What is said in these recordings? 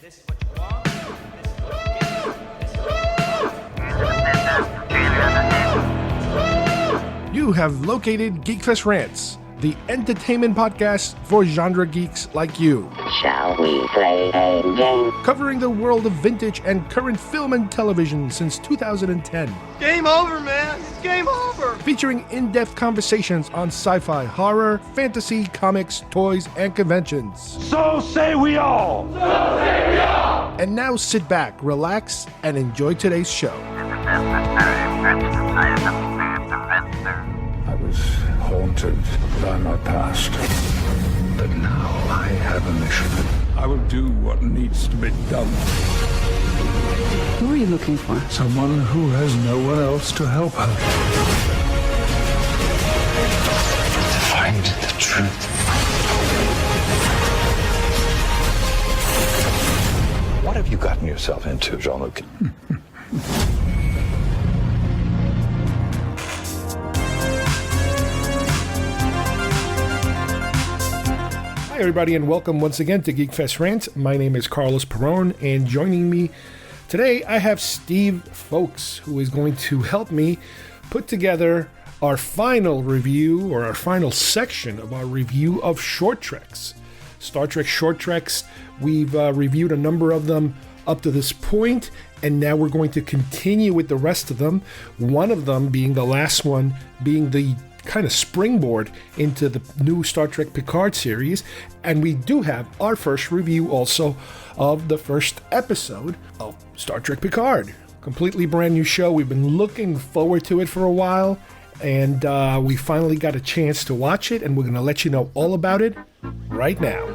This is what you want. This is what you get. This is what you You have located GeekFest Rants, the entertainment podcast for genre geeks like you. Shall we play a game? Covering the world of vintage and current film and television since 2010. Game over, man. It's game over. Featuring in-depth conversations on sci-fi, horror, fantasy, comics, toys, and conventions. So say we all. So say we all. And now sit back, relax, and enjoy today's show. I was haunted by my past. But now I have a mission. I will do what needs to be done. Who are you looking for? Someone who has no one else to help her. To find the truth. What have you gotten yourself into, Jean-Luc? Hi, everybody, and welcome once again to GeekFest Rants. My name is Carlos Perron, and joining me today, I have Steve Folks, who is going to help me put together our final review, or our final section of our review of short treks. Star Trek short treks. We've reviewed a number of them up to this point, and now we're going to continue with the rest of them. One of them being the last one, being the kind of springboard into the new Star Trek Picard series. And we do have our first review also of the first episode of Star Trek Picard. Completely brand new show. We've been looking forward to it for a while, and we finally got a chance to watch it, and we're going to let you know all about it right now.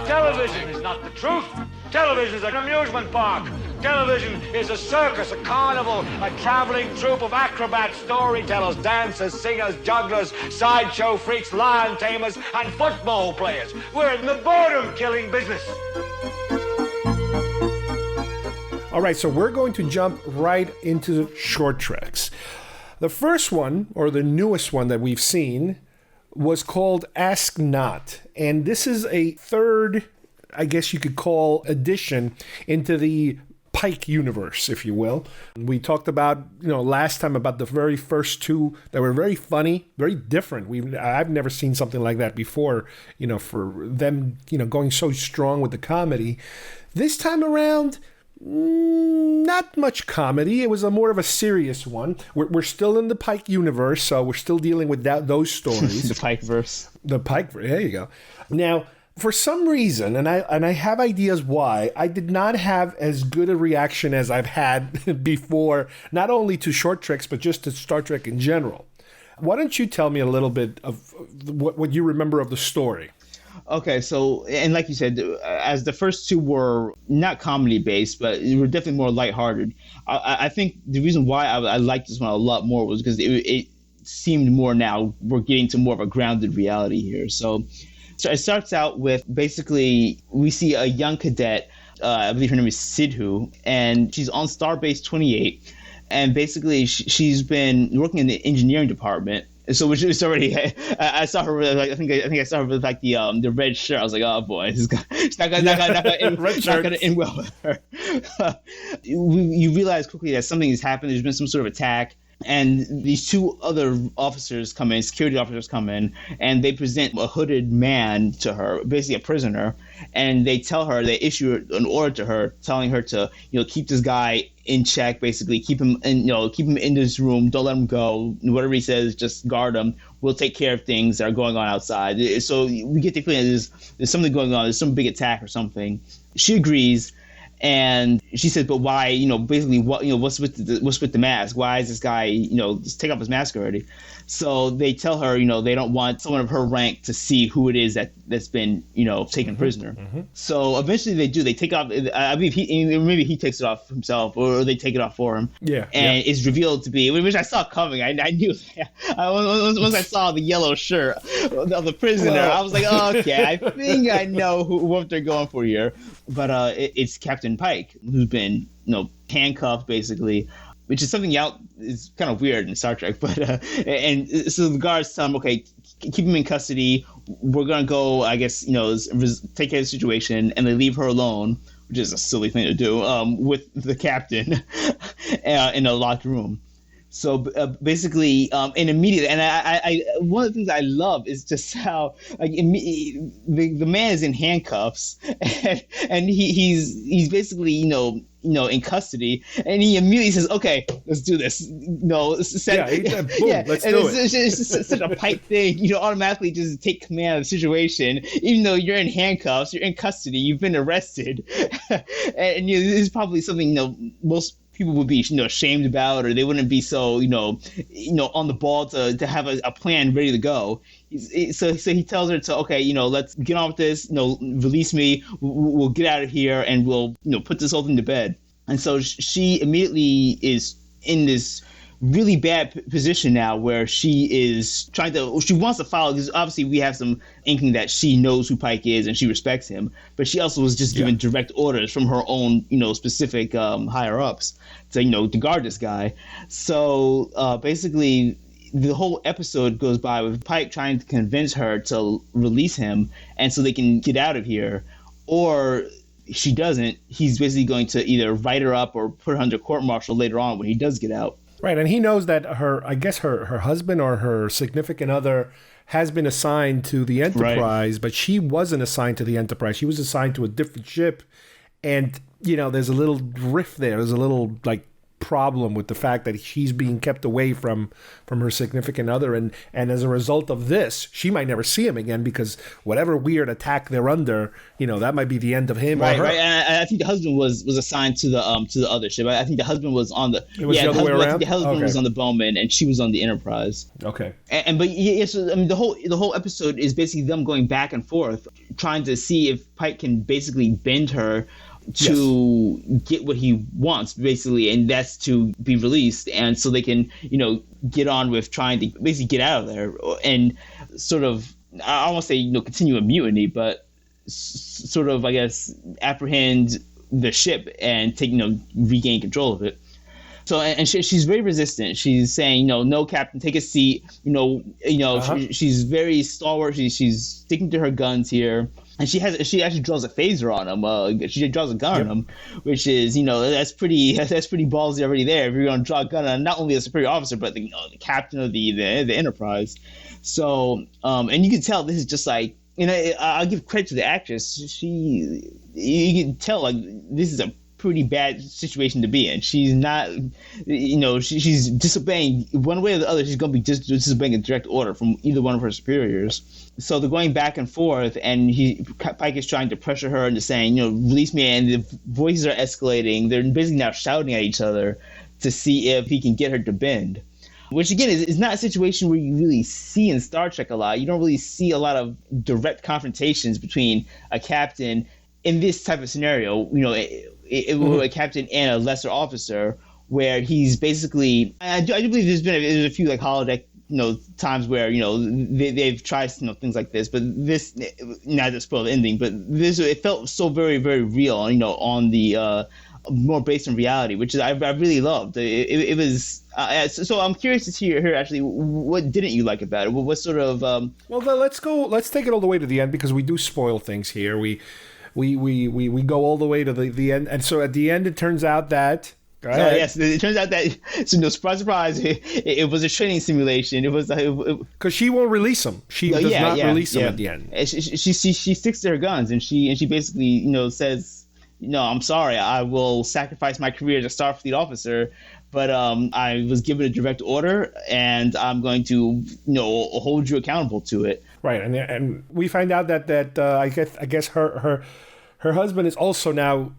Television is not the truth. Television is an amusement park. Television is a circus, a carnival, a traveling troupe of acrobats, storytellers, dancers, singers, jugglers, sideshow freaks, lion tamers, and football players. We're in the boredom-killing business. All right, so we're going to jump right into short treks. The first one, or the newest one that we've seen, was called Ask Not. And this is a third, I guess you could call, addition into the Pike universe, if you will. We talked about, last time about the very first two that were very funny, very different. I've never seen something like that before, for them, going so strong with the comedy. This time around, not much comedy. It was more of a serious one. We're still in the Pike universe, so we're still dealing with those stories. The Pike-verse. The Pike-verse, there you go. Now, for some reason, and I have ideas why, I did not have as good a reaction as I've had before, not only to short treks, but just to Star Trek in general. Why don't you tell me a little bit of what you remember of the story? Okay, so, and like you said, as the first two were not comedy-based, but were definitely more lighthearted, I think the reason why I liked this one a lot more was because it seemed more now we're getting to more of a grounded reality here. So it starts out with, basically, we see a young cadet, I believe her name is Sidhu, and she's on Starbase 28, and basically she's been working in the engineering department. So which is already, I saw her with, I think I saw her with like the red shirt. I was like, oh boy, she's not gonna end well with her. You realize quickly that something has happened. There's been some sort of attack. And these two other officers come in, security officers come in, and they present a hooded man to her, basically a prisoner, and they tell her, they issue an order to her, telling her to, keep this guy in check, basically keep him in this room, don't let him go, whatever he says, just guard him. We'll take care of things that are going on outside. So we get the feeling there's something going on, there's some big attack or something. She agrees. And she said, but why, basically what's with the mask? Why is this guy, just take off his mask already? So they tell her, they don't want someone of her rank to see who it is that's been, taken prisoner. Mm-hmm. So eventually they do. They take off. I believe maybe he takes it off himself, or they take it off for him. Yeah. And it's revealed to be, which I saw coming. I knew. Once I saw the yellow shirt of the prisoner, I was like, oh, okay, I think I know what they're going for here. But it's Captain Pike, who's been, handcuffed basically, which is something is kind of weird in Star Trek. But and so the guards tell him, okay, keep him in custody. we're gonna go, I guess, take care of the situation, and they leave her alone, which is a silly thing to do, with the captain in a locked room. So basically, and immediately, and I one of the things I love is just how the man is in handcuffs, and he's basically in custody, and he immediately says, "Okay, let's do this." Boom, let's do it. It's such a Pike thing, automatically just take command of the situation, even though you're in handcuffs, you're in custody, you've been arrested, and this is probably something most people would be ashamed about, or they wouldn't be so on the ball to have a plan ready to go. So he tells her to, okay, let's get on with this, release me, we'll get out of here, and we'll put this whole thing to bed. And so she immediately is in this really bad position now, where she wants to follow, because obviously we have some inkling that she knows who Pike is and she respects him, but she also was just given direct orders from her own specific higher ups to guard this guy. So basically the whole episode goes by with Pike trying to convince her to release him, and so they can get out of here, or she doesn't. He's basically going to either write her up or put her under court-martial later on when he does get out. Right, and he knows that her husband or her significant other has been assigned to the Enterprise, but she wasn't assigned to the Enterprise. She was assigned to a different ship, and there's a little rift there. There's a little problem with the fact that she's being kept away from her significant other, and as a result of this, she might never see him again, because whatever weird attack they're under, that might be the end of him or her. Right. And I think the husband was assigned to the other ship. I think the husband was on the the other way around. I think the husband was on the Bowman, and she was on the Enterprise. Okay. So I mean, the whole episode is basically them going back and forth, trying to see if Pike can basically bend her to get what he wants, basically, and that's to be released, and so they can get on with trying to basically get out of there and sort of, I don't want to say continue a mutiny, but sort of, I guess, apprehend the ship and take regain control of it. So, and she's very resistant. She's saying, no, Captain, take a seat. She's very stalwart. She's sticking to her guns here. And she actually draws a phaser on him. She draws a gun on him, which is, that's pretty ballsy already there. If you're going to draw a gun on not only a superior officer, but the captain of the Enterprise. So, and you can tell this is just like, I'll give credit to the actress. You can tell this is a pretty bad situation to be in. She's not, she's disobeying one way or the other. She's going to be disobeying a direct order from either one of her superiors. So they're going back and forth, and Pike is trying to pressure her into saying, release me, and the voices are escalating. They're basically now shouting at each other to see if he can get her to bend. Which, again, is not a situation where you really see in Star Trek a lot. You don't really see a lot of direct confrontations between a captain in this type of scenario, a captain and a lesser officer, where he's basically, I do believe there's a few holodeck times where they've tried things like this, but this, not to spoil the ending, but this, it felt so very, very real, on the more based on reality, which I really loved. It was so I'm curious to hear actually, what didn't you like about it? What sort of well, then let's take it all the way to the end, because we do spoil things here. We go all the way to the end, and so at the end it turns out that yes, it turns out that, so surprise, it was a training simulation. It was because she won't release him. She does not release him at the end. She sticks to her guns, and she basically says, I'm sorry, I will sacrifice my career as a Starfleet officer, but I was given a direct order, and I'm going to hold you accountable to it. Right, and we find out that I guess her husband is also now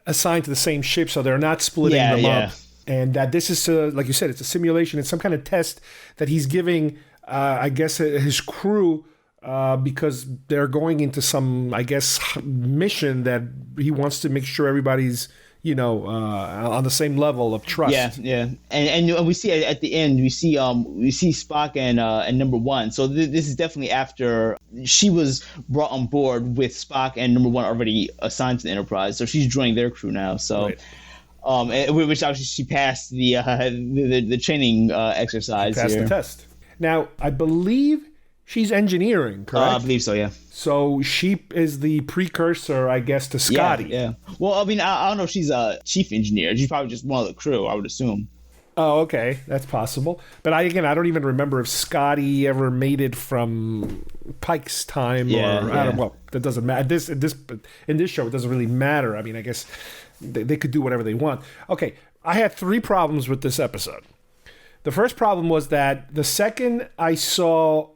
assigned to the same ship, so they're not splitting them up, and that this is like you said, it's a simulation. It's some kind of test that he's giving, I guess, his crew, because they're going into some, I guess, mission that he wants to make sure everybody's on the same level of trust. And we see at the end, we see Spock and number one. So this is definitely after she was brought on board with Spock and number one already assigned to the Enterprise. So she's joining their crew now. So, right. Which obviously she passed the training exercise. She passed here. the test. Now I believe She's engineering, correct? I believe so, yeah. So she is the precursor, I guess, to Scotty. Yeah. Well, I mean, I don't know if she's a chief engineer. She's probably just one of the crew, I would assume. Oh, okay, that's possible. But I don't even remember if Scotty ever made it from Pike's time, or I don't. Well, that doesn't matter. In this show, it doesn't really matter. I mean, I guess they could do whatever they want. Okay, I had 3 problems with this episode. The first problem was that the second I saw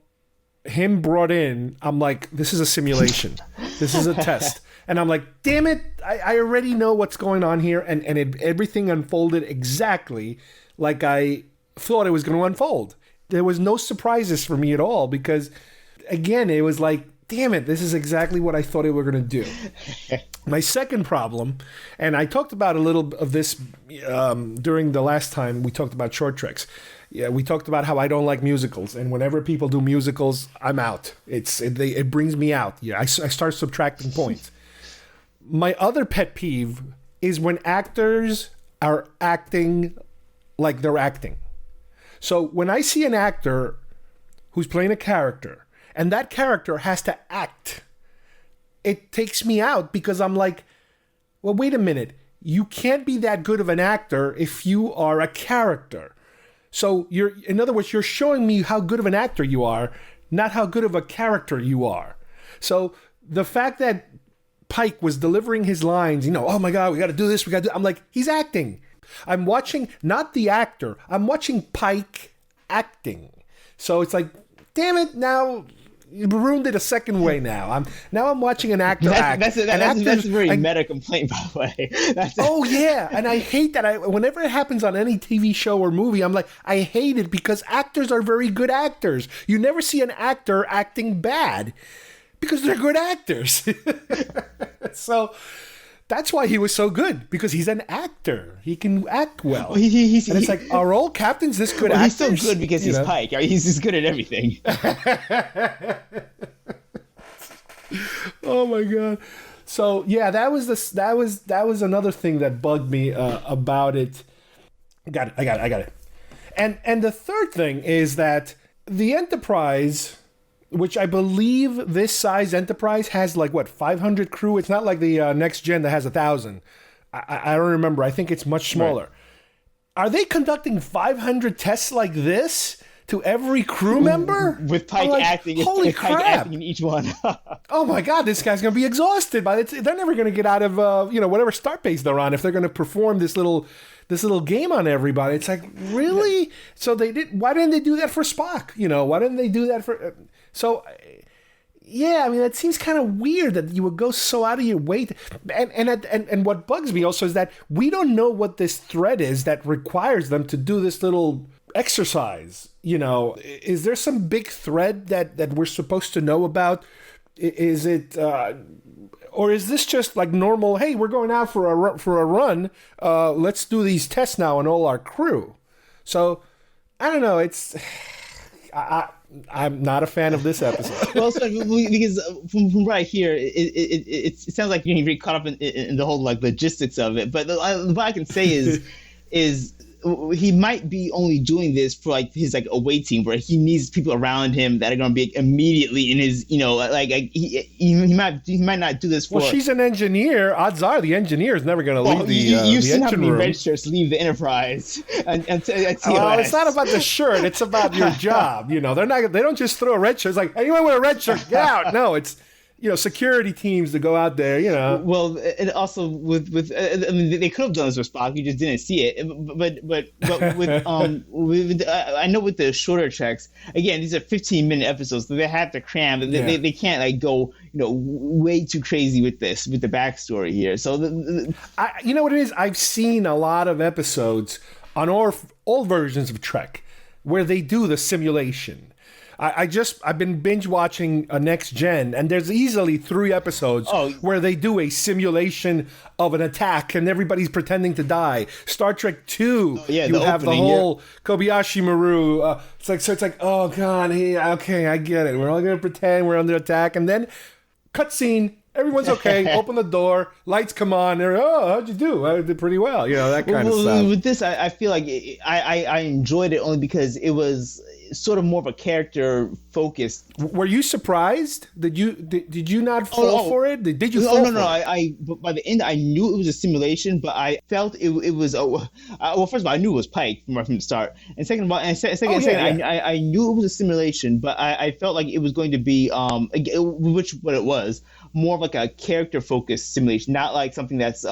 him brought in, I'm like, this is a simulation. This is a test. And I'm like, damn it, I already know what's going on here. And everything unfolded exactly like I thought it was going to unfold. There was no surprises for me at all because, again, it was like, damn it, this is exactly what I thought they were going to do. My second problem, and I talked about a little of this during the last time we talked about short treks. Yeah, we talked about how I don't like musicals, and whenever people do musicals, I'm out. It brings me out. Yeah, I start subtracting points. My other pet peeve is when actors are acting like they're acting. So when I see an actor who's playing a character, and that character has to act, it takes me out because I'm like, well, wait a minute. You can't be that good of an actor if you are a character. So in other words, you're showing me how good of an actor you are, not how good of a character you are. So the fact that Pike was delivering his lines, oh my God, we got to do this, I'm like, he's acting. I'm watching, not the actor, I'm watching Pike acting. So it's like, damn it, now you ruined it a second way now. I'm watching an actor act. That's a very meta complaint, by the way. Oh, yeah. And I hate that. Whenever it happens on any TV show or movie, I'm like, I hate it because actors are very good actors. You never see an actor acting bad because they're good actors. So that's why he was so good, because he's an actor. He can act well. And it's like, are all captains this good actors? He's so good because he's Pike. He's just good at everything. Oh my God. So yeah, that was another thing that bugged me about it. I got it. And the third thing is that the Enterprise, which I believe this size Enterprise has 500 crew. It's not like the Next Gen that has 1,000. I don't remember. I think it's much smaller. Right. Are they conducting 500 tests like this to every crew member? With Pike acting. Holy crap. Pike acting in each one. Oh my God, this guy's going to be exhausted. They're never going to get out of whatever start base they're on if they're going to perform this little game on everybody. It's like, really? So why didn't they do that for Spock? Why didn't they do that for... So, yeah, I mean, it seems kind of weird that you would go so out of your way. And what bugs me also is that we don't know what this thread is that requires them to do this little exercise. Is there some big thread that we're supposed to know about? Is it... or is this just like normal, hey, we're going out for a run, let's do these tests now on all our crew? So, I don't know, it's... I'm not a fan of this episode. Well, because from right here, it sounds like you're very caught up in the whole logistics of it. But what I can say is he might be only doing this for his away team, where he needs people around him that are going to be immediately in his he might not do this for. Well, she's an engineer. Odds are the engineer is never going to leave the you've seen how many room. red shirts leave the Enterprise and well, it's not about the shirt. It's about your job. They don't just throw a red shirt. It's like, anyone with a red shirt, get out. No, it's security teams to go out there, Well, and also with I mean, they could have done this with Spock. You just didn't see it. But with I know with the shorter treks, again, these are 15-minute episodes, so they have to cram. They can't go way too crazy with the backstory here. So you know what it is? I've seen a lot of episodes on all versions of Trek where they do the simulation. I've been binge watching a Next Gen, and there's easily 3 episodes where they do a simulation of an attack and everybody's pretending to die. Star Trek 2, you have the whole Kobayashi Maru. It's like, oh God, okay, I get it. We're all gonna pretend we're under attack, and then cutscene. Everyone's okay. Open the door. Lights come on. They're, how'd you do? I did pretty well. That kind of stuff. With this, I feel like I enjoyed it only because it was sort of more of a character focused. Were you surprised? Did you not fall for it? Did you fall for it? But by the end, I knew it was a simulation, but I felt it was. Well, first of all, I knew it was Pike from the start, and second of all, I knew it was a simulation, but I felt like it was going to be what it was, more of like a character focused simulation, not like something that's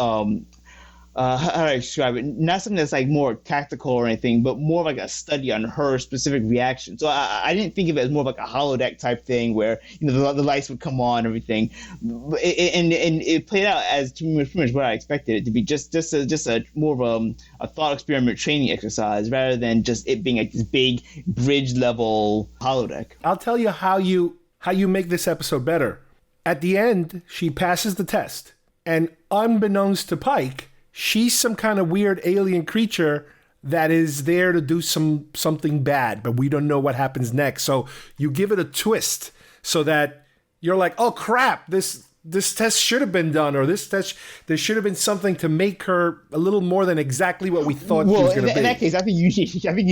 how do I describe it? Not something that's like more tactical or anything, but more like a study on her specific reaction. So I didn't think of it as more of like a holodeck type thing where the lights would come on and everything, and it played out as pretty much what I expected it to be, just a more of a thought experiment training exercise rather than just it being like this big bridge level holodeck. I'll tell you how you make this episode better. At the end, she passes the test, and unbeknownst to Pike, she's some kind of weird alien creature that is there to do something bad, but we don't know what happens next. So you give it a twist so that you're like, oh crap, this test should have been done, or there should have been something to make her a little more than exactly what we thought she was going to be. In that case, I think you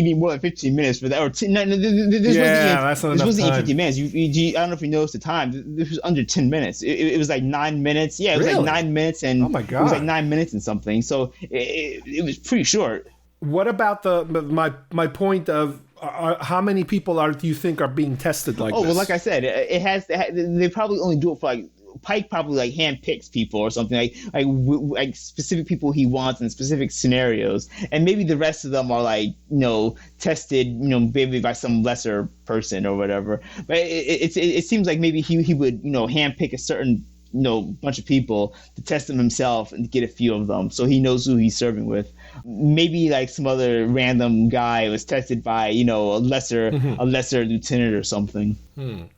need more than 15 minutes for that. Or this wasn't even 15 minutes. I don't know if you noticed the time. This was under 10 minutes. It was like 9 minutes. Yeah, it was like 9 minutes, and oh my God, it was like 9 minutes and something. So it was pretty short. What about my point of how many people do you think are being tested like this? Oh well, like I said, they probably only do it for like. Pike probably like handpicks people or something like specific people he wants in specific scenarios, and maybe the rest of them are like tested maybe by some lesser person or whatever. But it seems like maybe he would handpick a certain bunch of people to test them himself and get a few of them, so he knows who he's serving with. Maybe like some other random guy was tested by a lesser lieutenant or something.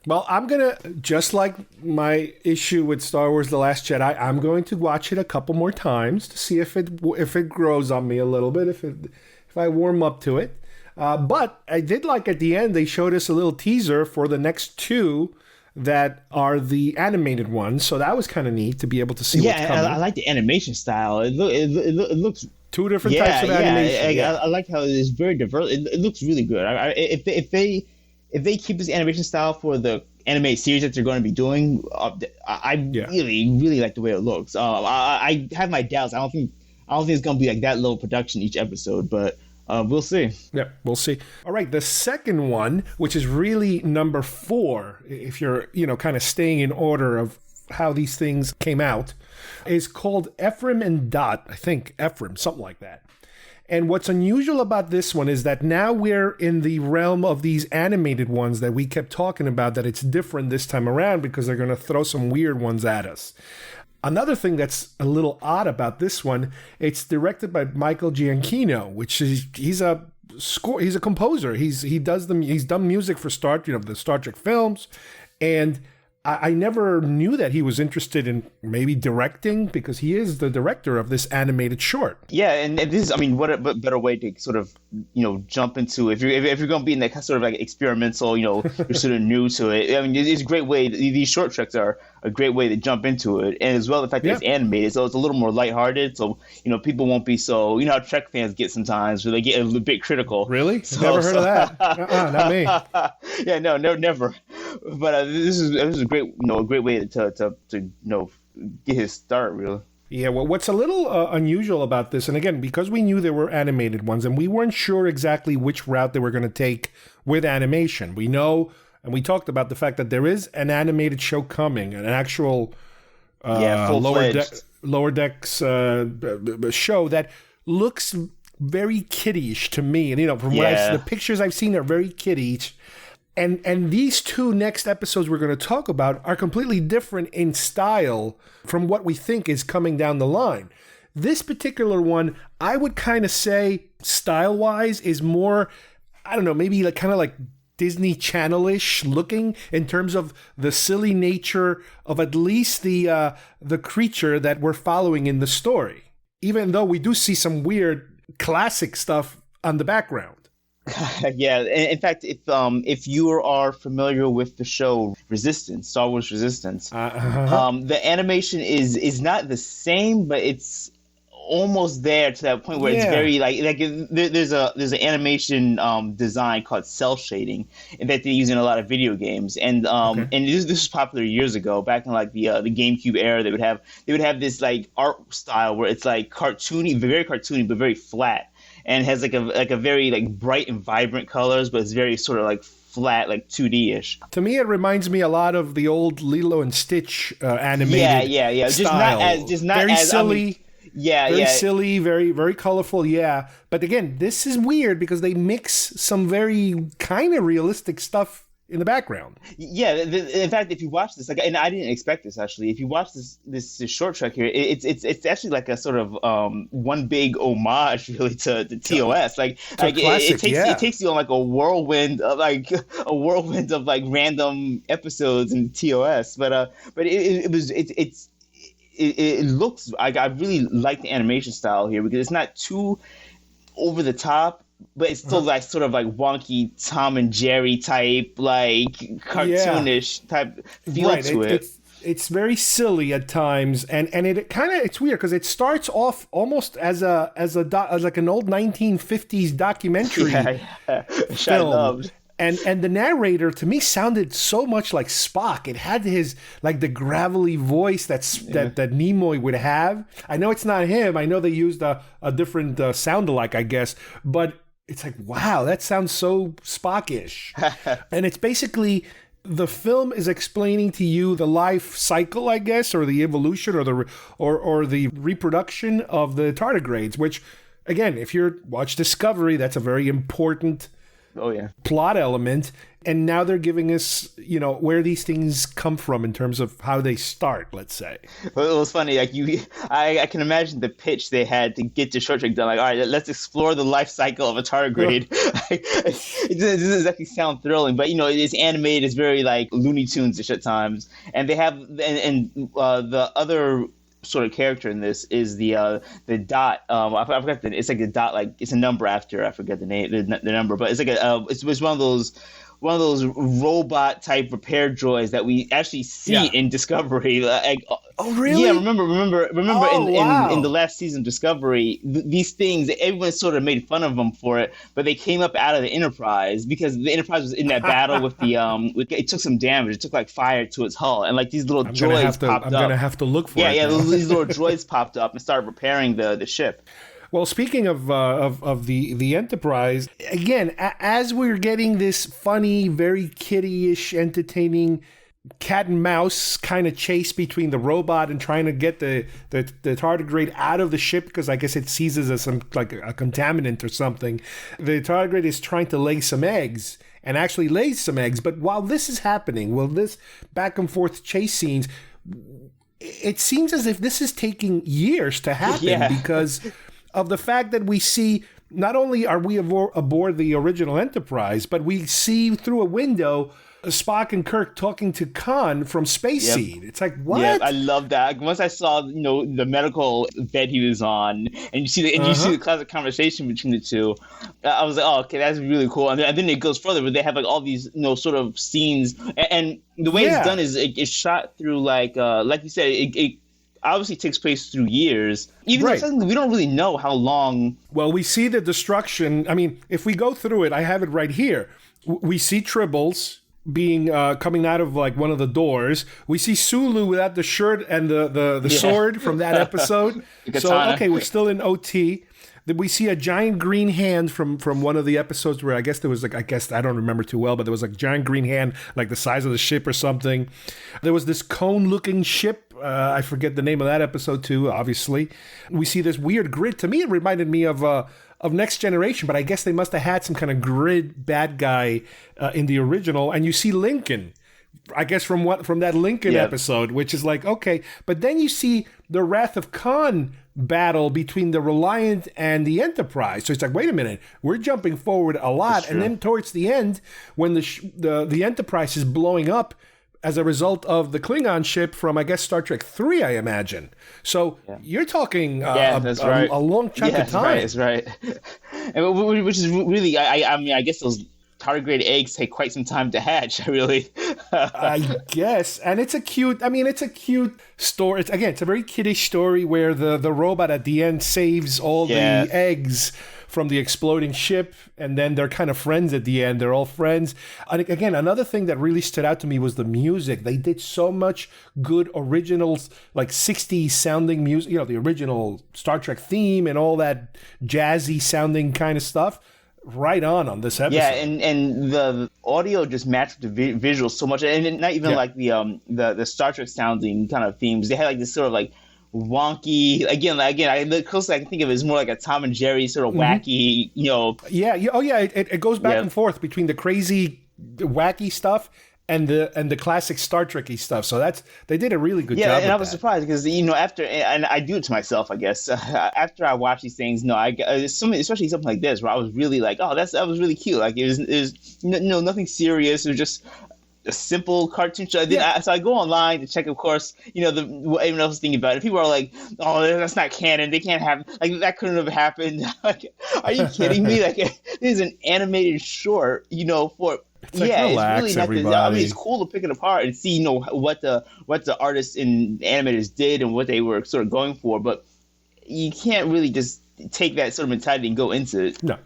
Well, I'm gonna, just like my issue with Star Wars: The Last Jedi, I'm going to watch it a couple more times to see if it grows on me a little bit, if I warm up to it. But I did like at the end they showed us a little teaser for the next two that are the animated ones, so that was kind of neat to be able to see what's coming. I like the animation style. It looks two different types of animation. I like how it's very diverse. It looks really good. If they keep this animation style for the animated series that they're going to be doing, I really like the way it looks. I have my doubts. I don't think it's going to be like that low production each episode, but we'll see. Yeah, we'll see. All right, the second one, which is really number 4, if you're, kind of staying in order of how these things came out, is called Ephraim and Dot. I think Ephraim, something like that. And what's unusual about this one is that now we're in the realm of these animated ones that we kept talking about, that it's different this time around because they're going to throw some weird ones at us. Another thing that's a little odd about this one, it's directed by Michael Giacchino, which is he's a composer. He's done music for the Star Trek films, and I never knew that he was interested in maybe directing, because he is the director of this animated short. Yeah, and this is, what a better way to sort of, jump into, if you're going to be in that sort of like experimental, you're sort of new to it. It's a great way. These short treks are a great way to jump into it, and as well the fact that it's animated, so it's a little more lighthearted. So people won't be so how Trek fans get sometimes where they get a little bit critical. Really? Never heard of that. Not me. Yeah, no, never. But this is a great way to get his start, really. Yeah, well, what's a little unusual about this, and again, because we knew there were animated ones, and we weren't sure exactly which route they were going to take with animation. We know, and we talked about the fact that there is an animated show coming, an actual lower decks show that looks very kiddie-ish to me. And from the pictures I've seen, are very kiddie-ish. And these two next episodes we're going to talk about are completely different in style from what we think is coming down the line. This particular one, I would kind of say, style-wise, is more, I don't know, maybe kind of like Disney Channel-ish looking in terms of the silly nature of at least the creature that we're following in the story. Even though we do see some weird classic stuff on the background. Yeah, in fact, if you are familiar with the show Resistance, Star Wars Resistance, the animation is not the same, but it's almost there to that point where it's very there's an animation design called cell shading that they use in a lot of video games, and this was popular years ago, back in like the GameCube era. They would have this like art style where it's like cartoony, very cartoony, but very flat, and has like a very like bright and vibrant colors, but it's very sort of like flat, like 2D-ish. To me, it reminds me a lot of the old Lilo and Stitch animated style. Just not very as silly. Very silly, silly, very, very colorful, yeah. But again, this is weird because they mix some very kind of realistic stuff in the background. Yeah, in fact, if you watch this, like, and I didn't expect this actually, if you watch this short track here, it's actually like a sort of one big homage really to TOS. It takes you on like a whirlwind of like random episodes in TOS. But it looks like, I really like the animation style here because it's not too over the top, but it's still like sort of like wonky Tom and Jerry type, like cartoonish type feel to it. It's very silly at times, and it kind of, it's weird because it starts off almost as like an old 1950s documentary film. And the narrator, to me, sounded so much like Spock. It had his, like, the gravelly voice that Nimoy would have. I know it's not him. I know they used a different sound-alike, I guess. But it's like, wow, that sounds so Spock-ish. And it's basically, the film is explaining to you the life cycle, I guess, or the evolution, or the reproduction of the tardigrades, which, again, if you watch Discovery, that's a very important plot element, and now they're giving us, where these things come from in terms of how they start, let's say. Well, it was funny, like I can imagine the pitch they had to get the short track done. Like, all right, let's explore the life cycle of a tardigrade. It doesn't exactly sound thrilling, but it's animated, it's very like Looney Tunes-ish at times, and they have the other sort of character in this is the Dot. I forgot it's like a dot, like it's a number after, I forget the name, the number, but it's like it's one of those robot type repair droids that we actually see in Discovery. Like, oh really? Yeah, remember in the last season of Discovery, these things, everyone sort of made fun of them for it, but they came up out of the Enterprise because the Enterprise was in that battle with the it took some damage. It took like fire to its hull, and like these little droids popped up. I'm gonna have to look for it. Yeah, these little droids popped up and started repairing the ship. Well, speaking of the Enterprise, again, as we're getting this funny, very kiddie-ish, entertaining cat and mouse kind of chase between the robot and trying to get the tardigrade out of the ship, because I guess it sees it as some like a contaminant or something. The tardigrade is trying to lay some eggs and actually lays some eggs. But while this is happening, this back and forth chase scenes, it seems as if this is taking years to happen because of the fact that we see, not only are we aboard the original Enterprise, but we see through a window Spock and Kirk talking to Khan from Space Seed. It's like, what? Yeah, I love that. Once I saw, the medical bed he was on, and you see the classic conversation between the two, I was like, oh, okay, that's really cool. And then it goes further, where they have like all these, sort of scenes, and the way it's done is it's shot through like you said, it obviously takes place through years. Even though we don't really know how long. Well, we see the destruction. I mean, if we go through it, I have it right here. We see Tribbles being coming out of like one of the doors. We see Sulu without the shirt and the sword from that episode. So okay, we're still in OT. Then we see a giant green hand from one of the episodes where I guess there was like, I don't remember too well, but there was like a giant green hand like the size of the ship or something. There was this cone-looking ship. I forget the name of that episode too, obviously. We see this weird grid. To me, it reminded me of Next Generation, but I guess they must have had some kind of grid bad guy in the original. And you see Lincoln, I guess from that Lincoln episode, which is like, okay. But then you see the Wrath of Khan battle between the Reliant and the Enterprise. So it's like, wait a minute, we're jumping forward a lot. And then towards the end, when the Enterprise is blowing up as a result of the Klingon ship from, I guess, Star Trek 3, I imagine. So you're talking a long chunk of time. That's right. And which is really, I mean, I guess those tardigrade eggs take quite some time to hatch, really. I guess. And it's a cute story. It's a very kiddish story where the robot at the end saves all the eggs from the exploding ship, and then they're kind of friends at the end. They're all friends. And again, another thing that really stood out to me was the music. They did so much good original, like 60s sounding music, the original Star Trek theme and all that jazzy sounding kind of stuff. Right on this episode. Yeah, and the audio just matched the visuals so much, and not even like the Star Trek sounding kind of themes. They had like this sort of like wonky. Again, the closest I can think of it is more like a Tom and Jerry sort of wacky. It goes back and forth between the crazy, wacky stuff and the classic Star Trek-y stuff. So they did a really good job. Yeah, and I was surprised because after, and I do it to myself, I guess. After I watch these things, especially something like this, where I was really like, oh, that was really cute. Like it was nothing serious. It was just a simple cartoon show. So I go online to check, of course, what everyone else is thinking about it. People are like, oh, that's not canon. They can't have, like, that couldn't have happened. Like, are you kidding me? Like, this is an animated short, for. It's like, relax, it's really not. I mean, it's cool to pick it apart and see, what the artists and animators did and what they were sort of going for, but you can't really just take that sort of mentality and go into it. No.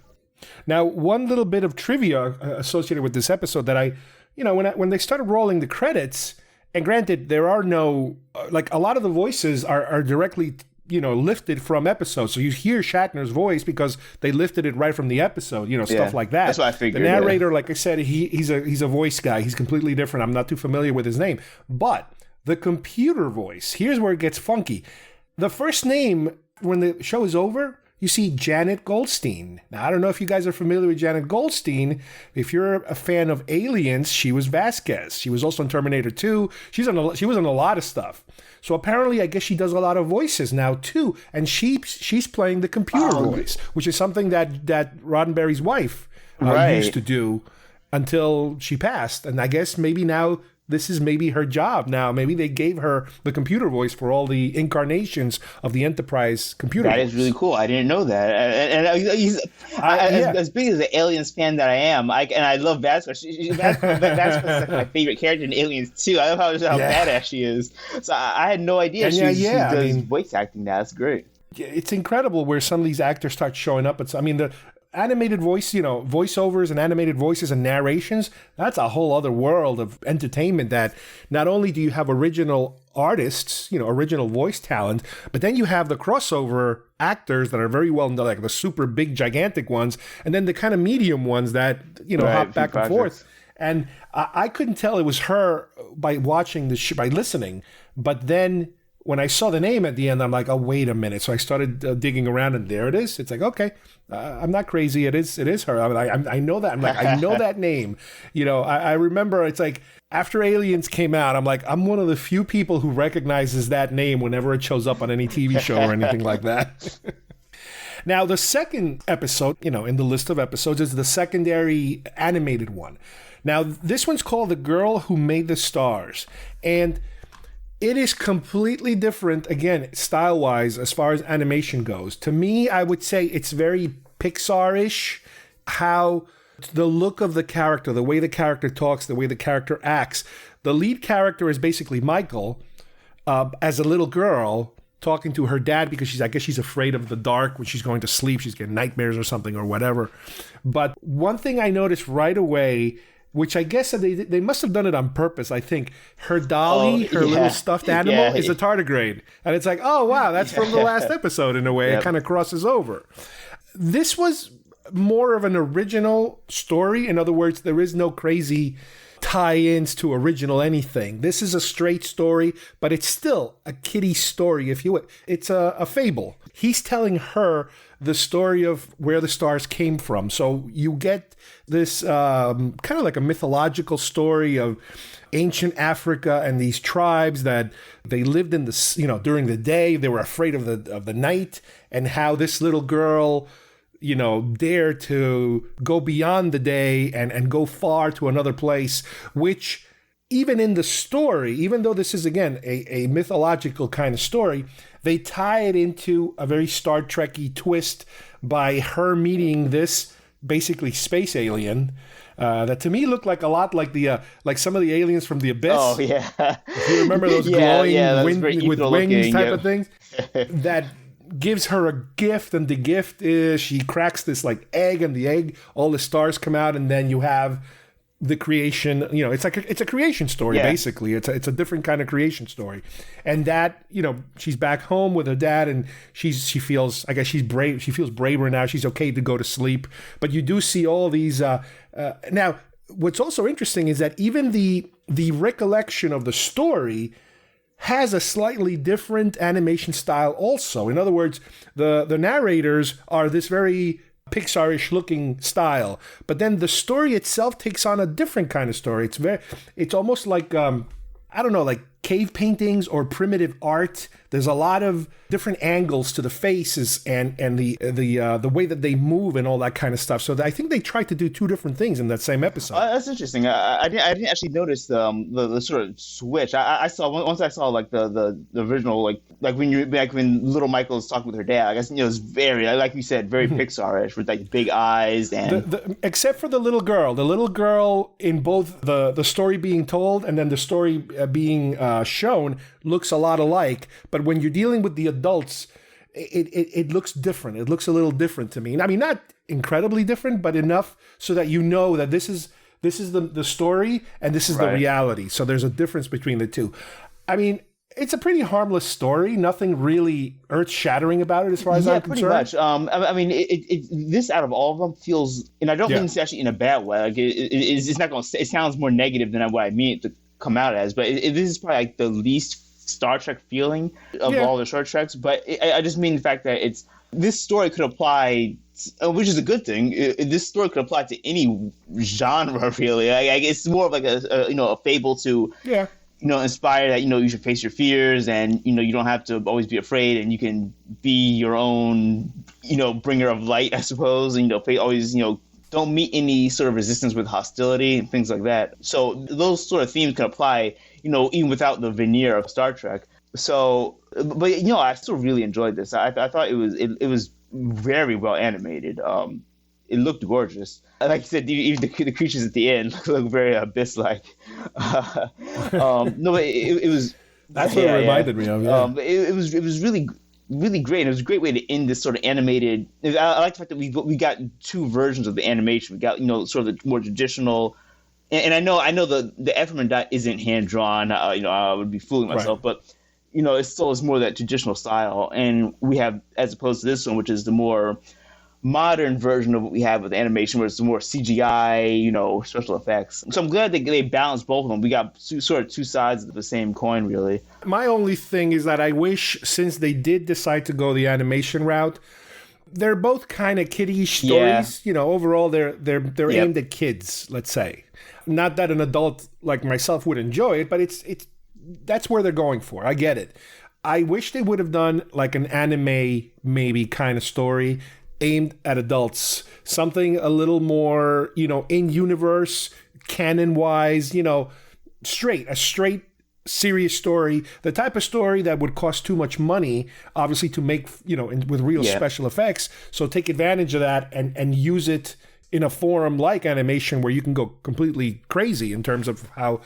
Now, one little bit of trivia associated with this episode that when they started rolling the credits, and granted, there are no, like, a lot of the voices are directly, lifted from episodes. So you hear Shatner's voice because they lifted it right from the episode, stuff like that. That's what I figured. The narrator, like I said, he's a voice guy. He's completely different. I'm not too familiar with his name. But the computer voice, here's where it gets funky. The first name, when the show is over, you see Janet Goldstein. Now, I don't know if you guys are familiar with Janet Goldstein. If you're a fan of Aliens, she was Vasquez. She was also in Terminator 2. She was on a lot of stuff. So apparently, I guess she does a lot of voices now too, and she's playing the computer voice, which is something that Roddenberry's wife used to do until she passed. And I guess maybe now this is maybe her job now. Maybe they gave her the computer voice for all the incarnations of the Enterprise computer voice. That is really cool. I didn't know that. As big as the Aliens fan that I am, I love Vasquez. Vasquez is like my favorite character in Aliens too. I love how badass she is. So I had no idea she does voice acting now. That's great. It's incredible where some of these actors start showing up. The animated voice, voiceovers and animated voices and narrations, that's a whole other world of entertainment that not only do you have original artists, original voice talent, but then you have the crossover actors that are very well known, like the super big, gigantic ones, and then the kind of medium ones that, hop back and forth. And I couldn't tell it was her by watching by listening, but then when I saw the name at the end, I'm like, oh, wait a minute. So I started digging around, and there it is. It's like, okay, I'm not crazy. It is her. I know that. I'm like, I know that name. I remember it's like after Aliens came out, I'm like, I'm one of the few people who recognizes that name whenever it shows up on any TV show or anything like that. Now, the second episode, in the list of episodes is the secondary animated one. Now, this one's called The Girl Who Made the Stars. And it is completely different, again, style-wise, as far as animation goes. To me, I would say it's very Pixar-ish, how the look of the character, the way the character talks, the way the character acts. The lead character is basically Michael, as a little girl, talking to her dad because I guess she's afraid of the dark when she's going to sleep. She's getting nightmares or something or whatever. But one thing I noticed right away, which I guess they must have done it on purpose, I think. Her dolly, her little stuffed animal, is a tardigrade. And it's like, oh, wow, that's from the last episode in a way. It kind of crosses over. This was more of an original story. In other words, there is no crazy tie-ins to original anything. This is a straight story, but it's still a kiddie story, if you will. It's a fable. He's telling her the story of where the stars came from. So you get this kind of like a mythological story of ancient Africa and these tribes that they lived in during the day. They were afraid of the night, and how this little girl, dare to go beyond the day and go far to another place, which even in the story, even though this is, again, a mythological kind of story, they tie it into a very Star Trek-y twist by her meeting this basically space alien that to me looked like a lot like the like some of the aliens from the Abyss. Oh yeah, if you remember those glowing with wings type yeah. of things that gives her a gift, and the gift is she cracks this like egg, and the egg, all the stars come out, and then you have the creation. You know, it's like it's a creation story basically. It's a different kind of creation story, and that, you know, she's back home with her dad, and she feels, I guess she's brave. She feels braver now. She's okay to go to sleep, but you do see all these. Now, what's also interesting is that even the recollection of the story has a slightly different animation style also. In other words, the narrators are this very Pixar-ish looking style, but then the story itself takes on a different kind of story. It's almost like I don't know, like cave paintings or primitive art. There's a lot of different angles to the faces and the way that they move and all that kind of stuff. So I think they tried to do two different things in that same episode. That's interesting. I didn't actually notice the sort of switch. I saw once I saw like the original like when little Michael was talking with her dad. I guess, you know, it's very, like you said, very Pixar-ish with like big eyes and except for the little girl in both the story being told and then the story being shown looks a lot alike, but when you're dealing with the adults, it looks different. It looks a little different to me. I mean, not incredibly different, but enough so that you know that this is the story and this is the reality. So there's a difference between the two. I mean, it's a pretty harmless story. Nothing really earth-shattering about it, as far as I'm concerned. Pretty much. I mean, this out of all of them feels, and I don't mean this actually in a bad way. Like it's not going to. It sounds more negative than what I mean it to come out as. But this is probably like the least Star Trek feeling of all the short treks. But I just mean the fact that this story could apply, which is a good thing. This story could apply to any genre, really. Like, it's more of like a fable to. Yeah. You know, inspire that, you know, you should face your fears, and, you know, you don't have to always be afraid, and you can be your own, you know, bringer of light, I suppose, and, you know, always, you know, don't meet any sort of resistance with hostility and things like that. So those sort of themes can apply, you know, even without the veneer of Star Trek. So, but, you know, I still really enjoyed this. I thought it was very well animated. It looked gorgeous. Like you said, even the creatures at the end look very Abyss-like. No, but it was. That's what it reminded me of. Yeah. It was really, really great. And it was a great way to end this sort of animated. I like the fact that we got two versions of the animation. We got, you know, sort of the more traditional. And I know the Ephraim and Dot isn't hand drawn. You know, I would be fooling myself, but, you know, it still is more that traditional style. And we have, as opposed to this one, which is the more modern version of what we have with animation, where it's more CGI, you know, special effects. So I'm glad that they balanced both of them. We got sort of two sides of the same coin, really. My only thing is that I wish, since they did decide to go the animation route, they're both kind of kiddish stories. You know, overall they're aimed at kids, let's say. Not that an adult like myself would enjoy it, but it's that's where they're going for. I get it. I wish they would have done like an anime maybe kind of story aimed at adults, something a little more, you know, in universe, canon wise, you know, a straight serious story, the type of story that would cost too much money, obviously, to make, you know, with real special effects. So take advantage of that and use it in a form like animation where you can go completely crazy in terms of how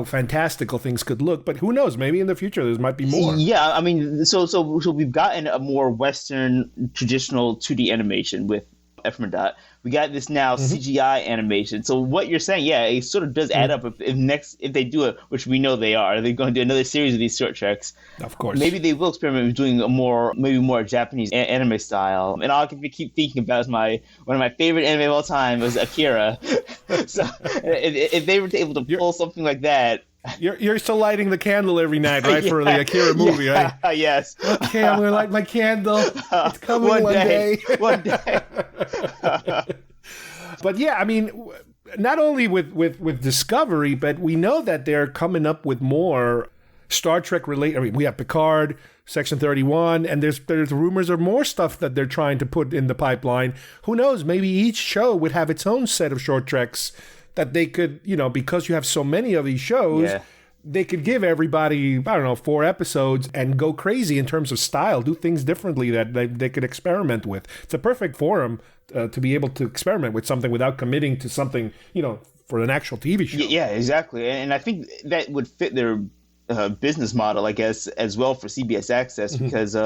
fantastical things could look. But who knows? Maybe in the future there might be more. Yeah, I mean, so we've gotten a more Western traditional 2D animation with Ephraim and Dot. We got this now CGI animation. So what you're saying, it sort of does add up. If they do it, which we know they're going to do another series of these short treks. Of course. Maybe they will experiment with doing maybe more Japanese anime style. And all I can keep thinking about is one of my favorite anime of all time was Akira. So if they were able to pull something like that. You're still lighting the candle every night, right, for the Akira movie, right? Yes. Okay, I'm gonna light my candle. It's coming one day. One day. But yeah, I mean, not only with Discovery, but we know that they're coming up with more Star Trek related. I mean, we have Picard, Section 31, and there's rumors of more stuff that they're trying to put in the pipeline. Who knows? Maybe each show would have its own set of short treks that they could, you know, because you have so many of these shows, they could give everybody, I don't know, 4 episodes and go crazy in terms of style, do things differently that they could experiment with. It's a perfect forum to be able to experiment with something without committing to something, for an actual TV show. Yeah, exactly. And I think that would fit their business model, I guess, as well for CBS Access, because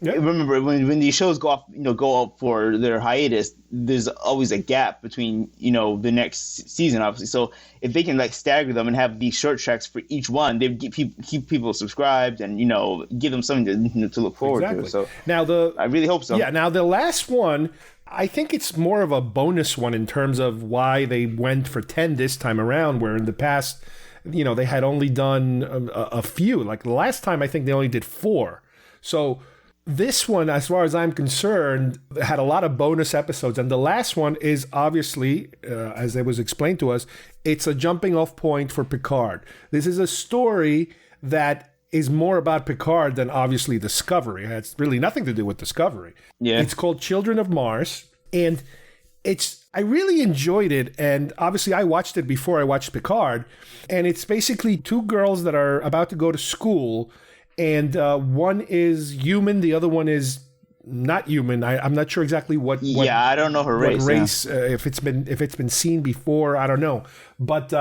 remember when these shows go up for their hiatus, there's always a gap between the next season, obviously. So if they can stagger them and have these short tracks for each one, they keep people subscribed and give them something to look forward to. So now I really hope so. Yeah. Now the last one, I think it's more of a bonus one in terms of why they went for 10 this time around, where in the past, they had only done a few. Like the last time, I think they only did 4. So this one, as far as I'm concerned, had a lot of bonus episodes. And the last one is obviously, as it was explained to us, it's a jumping off point for Picard. This is a story that is more about Picard than obviously Discovery. It has really nothing to do with Discovery. Yeah. It's called Children of Mars. And I really enjoyed it, and obviously I watched it before I watched Picard, and it's basically 2 girls that are about to go to school, and one is human, the other one is not human. I'm not sure exactly what I don't know her race. If it's been seen before, I don't know. But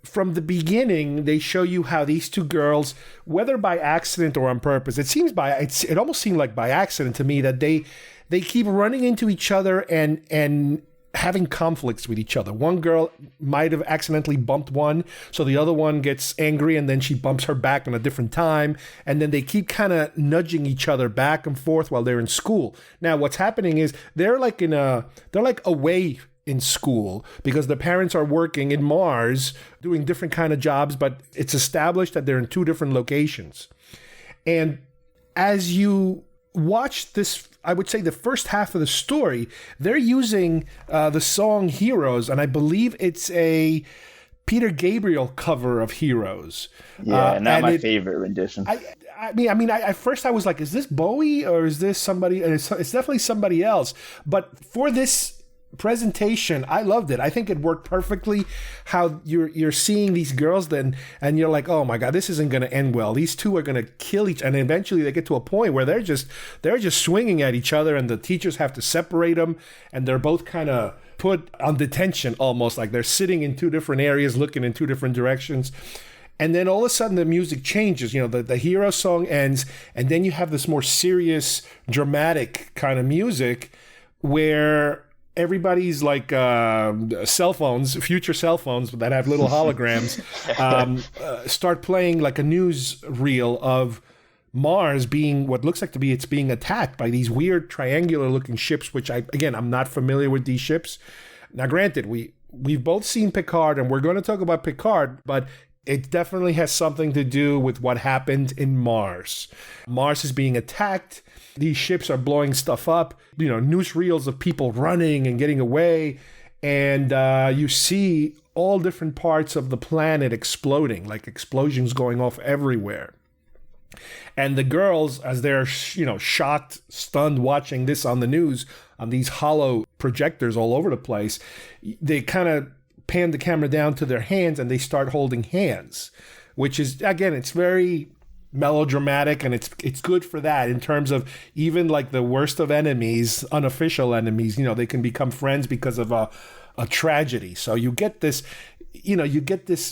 from the beginning, they show you how these 2 girls, whether by accident or on purpose, it almost seemed like by accident to me, that they keep running into each other and having conflicts with each other. One girl might have accidentally bumped one, so the other one gets angry, and then she bumps her back on a different time, and then they keep kind of nudging each other back and forth while they're in school. Now, what's happening is they're away in school because the parents are working in Mars doing different kind of jobs, but it's established that they're in 2 different locations. And as you watch this, I would say the first half of the story, they're using the song Heroes, and I believe it's a Peter Gabriel cover of Heroes. Yeah, not my favorite rendition. I mean, at first I was like, is this Bowie or is this somebody? And it's definitely somebody else. But for this presentation, I loved it. I think it worked perfectly. How you're seeing these girls then, and you're like, oh my god, this isn't going to end well. These 2 are going to kill each, and eventually they get to a point where they're just swinging at each other, and the teachers have to separate them, and they're both kind of put on detention, almost like they're sitting in 2 different areas, looking in 2 different directions. And then all of a sudden the music changes. The hero song ends, and then you have this more serious, dramatic kind of music where everybody's like future cell phones that have little holograms, start playing like a news reel of Mars being what looks like to be it's being attacked by these weird triangular looking ships, which I'm not familiar with these ships. Now, granted, we've both seen Picard, and we're going to talk about Picard, but it definitely has something to do with what happened in Mars. Mars is being attacked. These ships are blowing stuff up, newsreels of people running and getting away. And you see all different parts of the planet exploding, like explosions going off everywhere. And the girls, as they're, shocked, stunned, watching this on the news, on these hollow projectors all over the place, they kind of pan the camera down to their hands and they start holding hands, which is, again, it's very melodramatic, and it's good for that in terms of even like the worst of enemies, unofficial enemies, they can become friends because of a tragedy. So you get this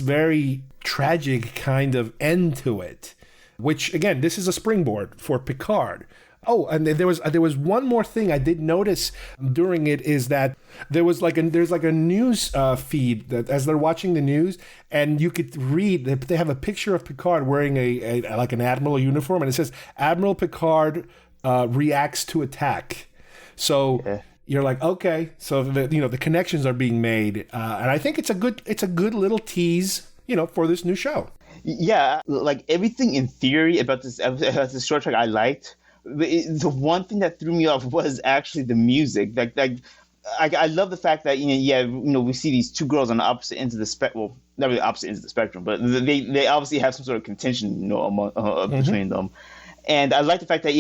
very tragic kind of end to it, which again, this is a springboard for Picard. Oh, and there was one more thing I did notice during it, is that there's like a news feed that as they're watching the news, and you could read that they have a picture of Picard wearing a like an admiral uniform, and it says Admiral Picard reacts to attack. So you're like, okay, so the connections are being made, and I think it's a good little tease, for this new show. Yeah, like everything in theory about this short track I liked. The one thing that threw me off was actually the music. I love the fact that we see these 2 girls on the opposite ends of the spectrum. Well, not really opposite ends of the spectrum, but they obviously have some sort of contention between them. And I like the fact that,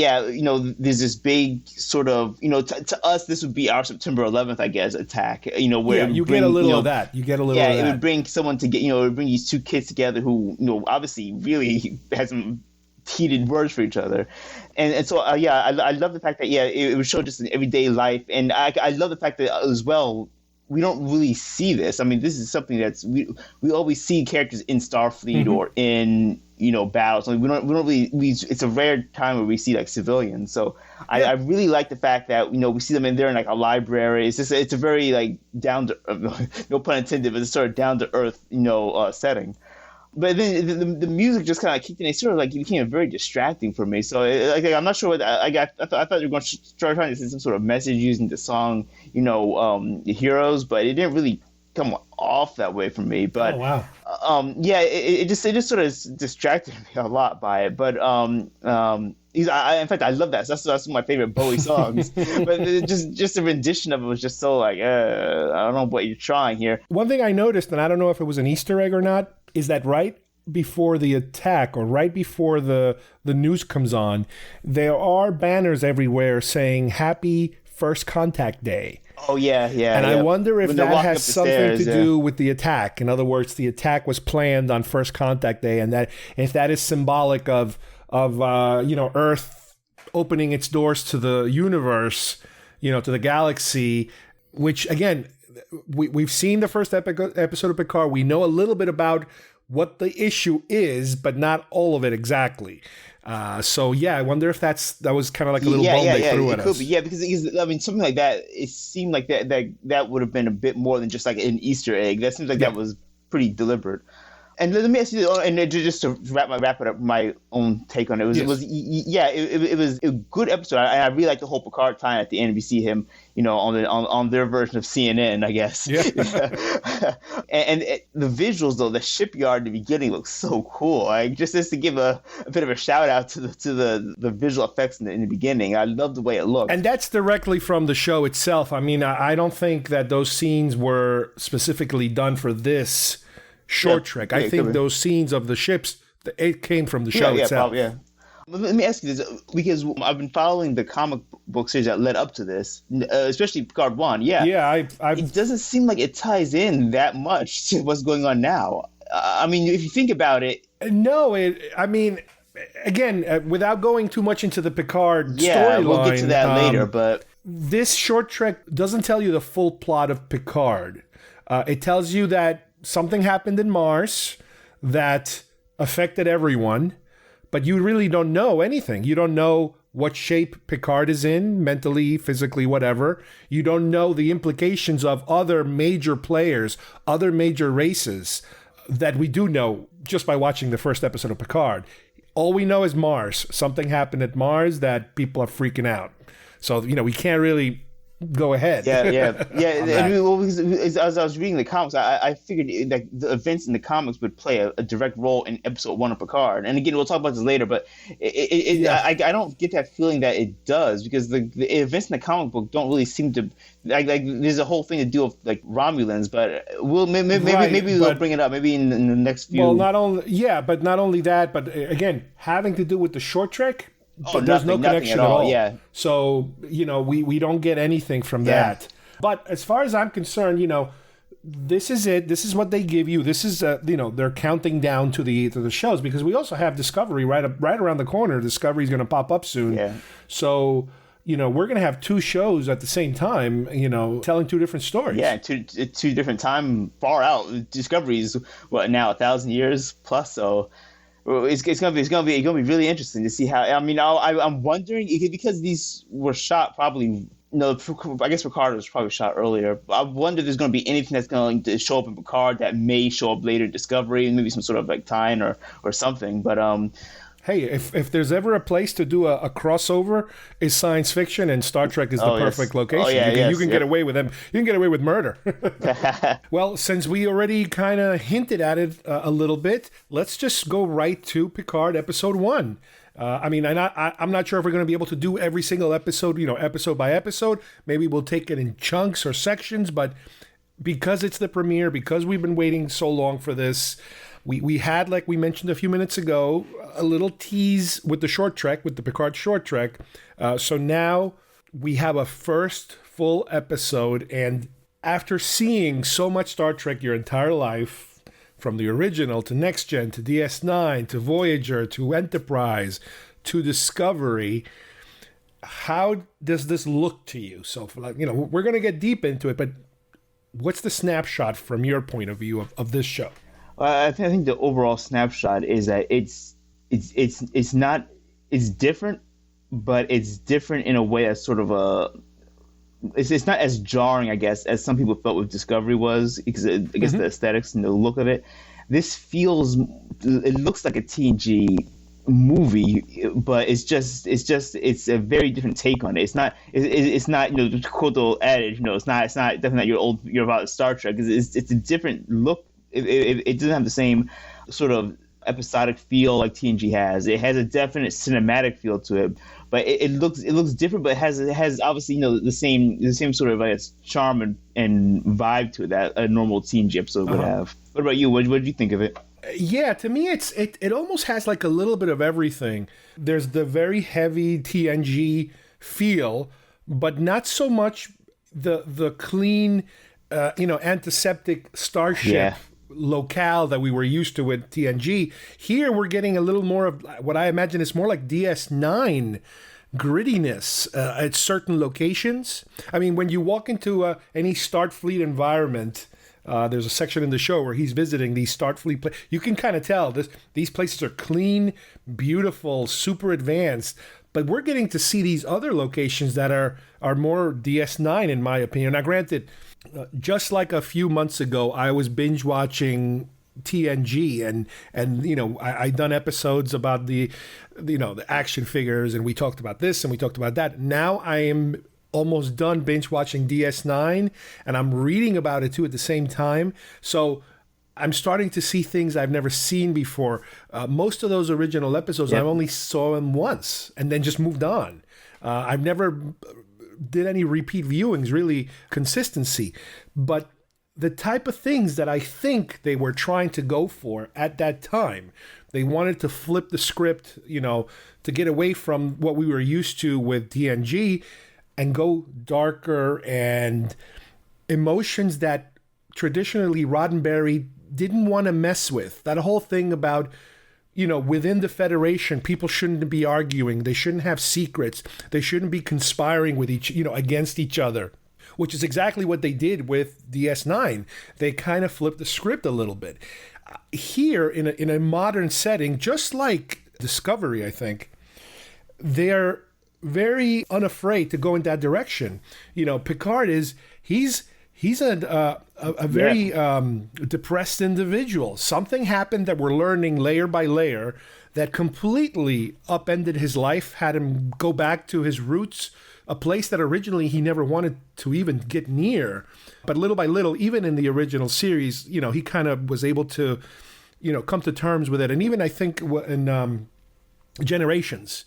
there's this big sort of, to us, this would be our September 11th, I guess, attack, where you get a little of that. You get a little of that. Yeah, it would bring someone to it would bring these two kids together who, obviously really had some heated words for each other. And so, I love the fact that, it would show just an everyday life. And I love the fact that, as well, we don't really see this. I mean, this is something that's we always see characters in Starfleet or in battles. I mean, we don't really. It's a rare time where we see like civilians. So I really like the fact that we see them in there in like a library. It's a very like down to no pun intended, but it's sort of down to earth setting. But then the music just kind of kicked in. It sort of like it became very distracting for me. So I'm not sure what I thought they were going to start trying to send some sort of message using the song, the heroes, but it didn't really come off that way for me. But it just sort of distracted me a lot by it. But in fact, I love that. So that's one of my favorite Bowie songs. But just a rendition of it was just so like I don't know what you're trying here. One thing I noticed, and I don't know if it was an Easter egg or not, is that right before the attack or right before the news comes on, there are banners everywhere saying Happy First Contact Day. Oh, yeah. And I wonder if that has something to do with the attack. In other words, the attack was planned on First Contact Day, and that if that is symbolic of Earth opening its doors to the universe, to the galaxy, which, again, we've seen the first episode of Picard. We know a little bit about what the issue is, but not all of it exactly. I wonder if that was kind of like a little bone they threw at us. Could be. Yeah, because I mean, something like that. It seemed like that would have been a bit more than just like an Easter egg. That seems like that was pretty deliberate. And let me ask you, and just to wrap it up, my own take on it was, it was a good episode. I really like the whole Picard time at the end. We see him, on their version of CNN, I guess. Yeah. and the visuals, though, the shipyard in the beginning looks so cool. Just to give a bit of a shout out to the visual effects in the beginning. I love the way it looked. And that's directly from the show itself. I mean, I don't think that those scenes were specifically done for this short trek. I think those scenes of the ships, it came from the show itself. Let me ask you this, because I've been following the comic book series that led up to this, especially Picard 1. It doesn't seem like it ties in that much to what's going on now. I mean, if you think about it. No, again, without going too much into the Picard storyline. We'll get to that later, but. This short trek doesn't tell you the full plot of Picard. It tells you that something happened in Mars that affected everyone, but you really don't know anything. You don't know what shape Picard is in, mentally, physically, whatever. You don't know the implications of other major players, other major races that we do know just by watching the first episode of Picard. All we know is Mars. Something happened at Mars that people are freaking out. So, we can't really go ahead. As I was reading the comics, I figured that the events in the comics would play a direct role in episode 1 of Picard. And again, we'll talk about this later, but I don't get that feeling that it does, because the events in the comic book don't really seem to like there's a whole thing to do with like Romulans, but maybe we'll bring it up maybe in the next few. Well, not only that, but again, having to do with the short trek. But there's no connection at all. Yeah. So, we don't get anything from that. But as far as I'm concerned, this is it. This is what they give you. This is, they're counting down to the shows, because we also have Discovery right around the corner. Discovery is going to pop up soon. Yeah. So, we're going to have 2 shows at the same time, telling 2 different stories. Yeah, two different time, far out. Discovery is, now 1,000 years plus, so... It's gonna be really interesting to see how. I mean, I'm wondering, because these were shot probably. I guess Picard was probably shot earlier. I wonder if there's going to be anything that's going to show up in Picard that may show up later in Discovery, and maybe some sort of like tie-in or something. But hey, if there's ever a place to do a crossover, is science fiction, and Star Trek is the perfect location. You can get away with them. You can get away with murder. Well, since we already kind of hinted at it a little bit, let's just go right to Picard episode 1. I'm not sure if we're going to be able to do every single episode, episode by episode. Maybe we'll take it in chunks or sections, but because it's the premiere, because we've been waiting so long for this, We had, like we mentioned a few minutes ago, a little tease with the short trek, with the Picard short trek. So now we have a first full episode, and after seeing so much Star Trek your entire life, from the original to Next Gen to DS9 to Voyager to Enterprise to Discovery, how does this look to you? So, we're going to get deep into it, but what's the snapshot from your point of view of this show? I think the overall snapshot is that it's different, but it's different in a way as sort of it's not as jarring, I guess, as some people felt with Discovery was, because I guess the aesthetics and the look of it. This it looks like a TNG movie, but it's a very different take on it. It's not the quote adage, it's not definitely you're about Star Trek. It's a different look. It doesn't have the same sort of episodic feel like TNG has. It has a definite cinematic feel to it, but it looks different. But it has obviously the same sort of charm and vibe to it that a normal TNG episode would have. What about you? What did you think of it? Yeah, to me, it almost has like a little bit of everything. There's the very heavy TNG feel, but not so much the clean, antiseptic starship locale that we were used to with TNG. Here, we're getting a little more of what I imagine is more like DS9 grittiness at certain locations. I mean, when you walk into any Starfleet environment, there's a section in the show where he's visiting these Starfleet places. You can kind of tell these places are clean, beautiful, super advanced. But we're getting to see these other locations that are more DS9, in my opinion. Now, granted, just like a few months ago, I was binge watching TNG, and I done episodes about the action figures, and we talked about this and we talked about that. Now I am almost done binge watching DS9, and I'm reading about it too at the same time. So I'm starting to see things I've never seen before. Most of those original episodes, I only saw them once and then just moved on. I've never did any repeat viewings, really, consistency. But the type of things that I think they were trying to go for at that time, they wanted to flip the script, to get away from what we were used to with TNG and go darker, and emotions that traditionally Roddenberry didn't want to mess with. That whole thing about, within the Federation, people shouldn't be arguing. They shouldn't have secrets. They shouldn't be conspiring with against each other, which is exactly what they did with DS9. They kind of flipped the script a little bit. Here, in a modern setting, just like Discovery, I think, they're very unafraid to go in that direction. Picard he's a very depressed individual. Something happened that we're learning layer by layer that completely upended his life, had him go back to his roots, a place that originally he never wanted to even get near. But little by little, even in the original series, he kind of was able to, come to terms with it. And even I think in Generations,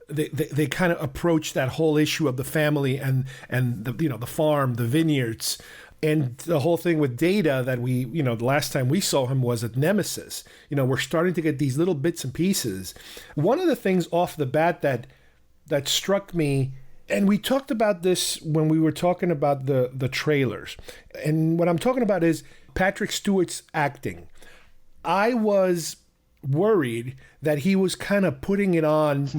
they kind of approach that whole issue of the family and the farm, the vineyards, and the whole thing with Data that we, the last time we saw him was at Nemesis. We're starting to get these little bits and pieces. One of the things off the bat that struck me, and we talked about this when we were talking about the trailers, and what I'm talking about is Patrick Stewart's acting. I was worried that he was kind of putting it on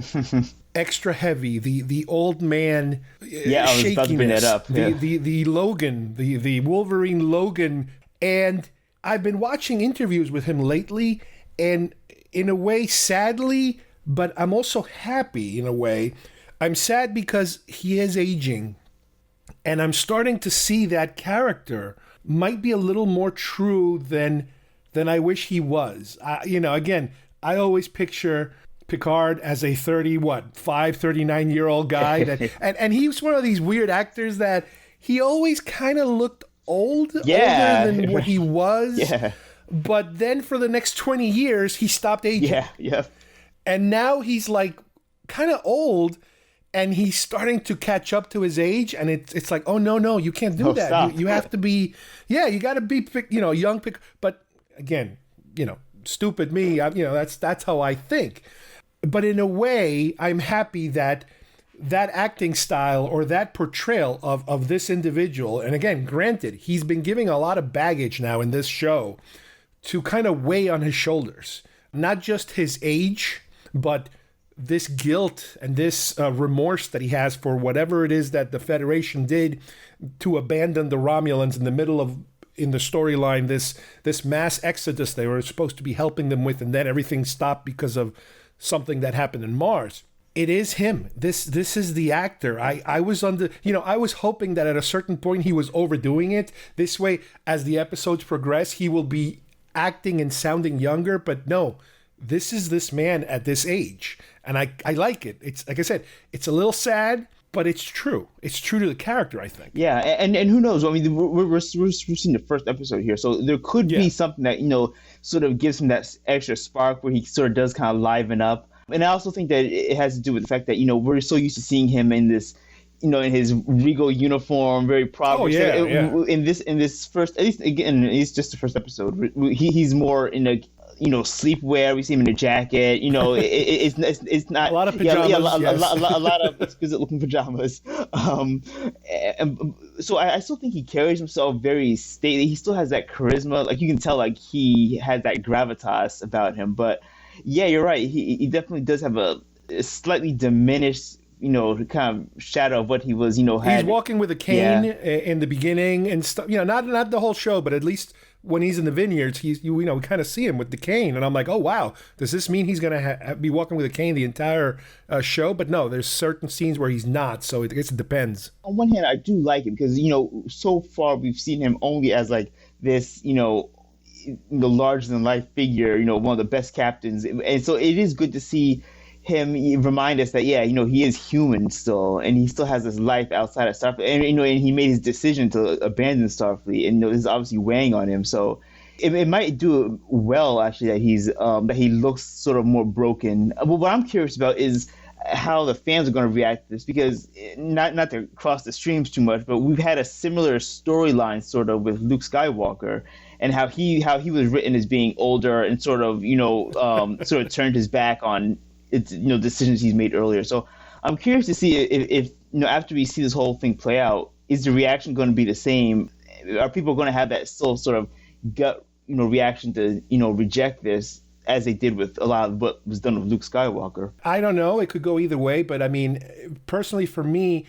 extra heavy, the old man I was about to bring that up. The Logan, the Wolverine Logan. And I've been watching interviews with him lately, and in a way, sadly, but I'm also happy in a way. I'm sad because he is aging, and I'm starting to see that character might be a little more true than I wish he was. Again, I always picture Picard as a 39-year-old guy that, and he was one of these weird actors that he always kind of looked older than what he was. Yeah. But then for the next 20 years, he stopped aging. Yeah. And now he's like kind of old, and he's starting to catch up to his age, and it's like, oh no, you can't do that. You have to be, you got to be, young Picard. But again, stupid me. That's how I think. But in a way, I'm happy that acting style or that portrayal of this individual, and again, granted, he's been giving a lot of baggage now in this show to kind of weigh on his shoulders. Not just his age, but this guilt and this remorse that he has for whatever it is that the Federation did to abandon the Romulans in the storyline, this mass exodus they were supposed to be helping them with, and then everything stopped because of something that happened in Mars. It is him. This is the actor. I was I was hoping that at a certain point he was overdoing it. This way, as the episodes progress, he will be acting and sounding younger, but no, this is this man at this age. And I like it. It's like I said, it's a little sad, but it's true. It's true to the character, I think. Yeah, and who knows? I mean, we're seeing the first episode here, so there could be something that sort of gives him that extra spark where he sort of does kind of liven up. And I also think that it has to do with the fact that we're so used to seeing him in this, in his regal uniform, very proper. In this first, at least again, it's just the first episode. He's more in a sleepwear. We see him in a jacket. It's not a lot of pajamas. A lot of exquisite looking pajamas. So I still think he carries himself very stately. He still has that charisma. Like you can tell, like he has that gravitas about him. But yeah, you're right. He definitely does have a slightly diminished, kind of shadow of what he was. He's walking with a cane in the beginning and stuff. Not the whole show, but at least when he's in the vineyards, we kind of see him with the cane, and I'm like, oh wow, does this mean he's gonna be walking with a cane the entire show? But no, there's certain scenes where he's not, so I guess it depends. On one hand, I do like him because so far we've seen him only as like this, the larger than life figure, one of the best captains, and so it is good to see him remind us that he is human still, and he still has this life outside of Starfleet, and and he made his decision to abandon Starfleet, and this is obviously weighing on him. So it might do well actually that he's that he looks sort of more broken. But what I'm curious about is how the fans are going to react to this, because not to cross the streams too much, but we've had a similar storyline sort of with Luke Skywalker, and how he was written as being older and sort of sort of turned his back on decisions he's made earlier. So I'm curious to see if after we see this whole thing play out, is the reaction going to be the same? Are people going to have that still sort of gut reaction to reject this, as they did with a lot of what was done with Luke Skywalker? I don't know. It could go either way, but I mean, personally for me,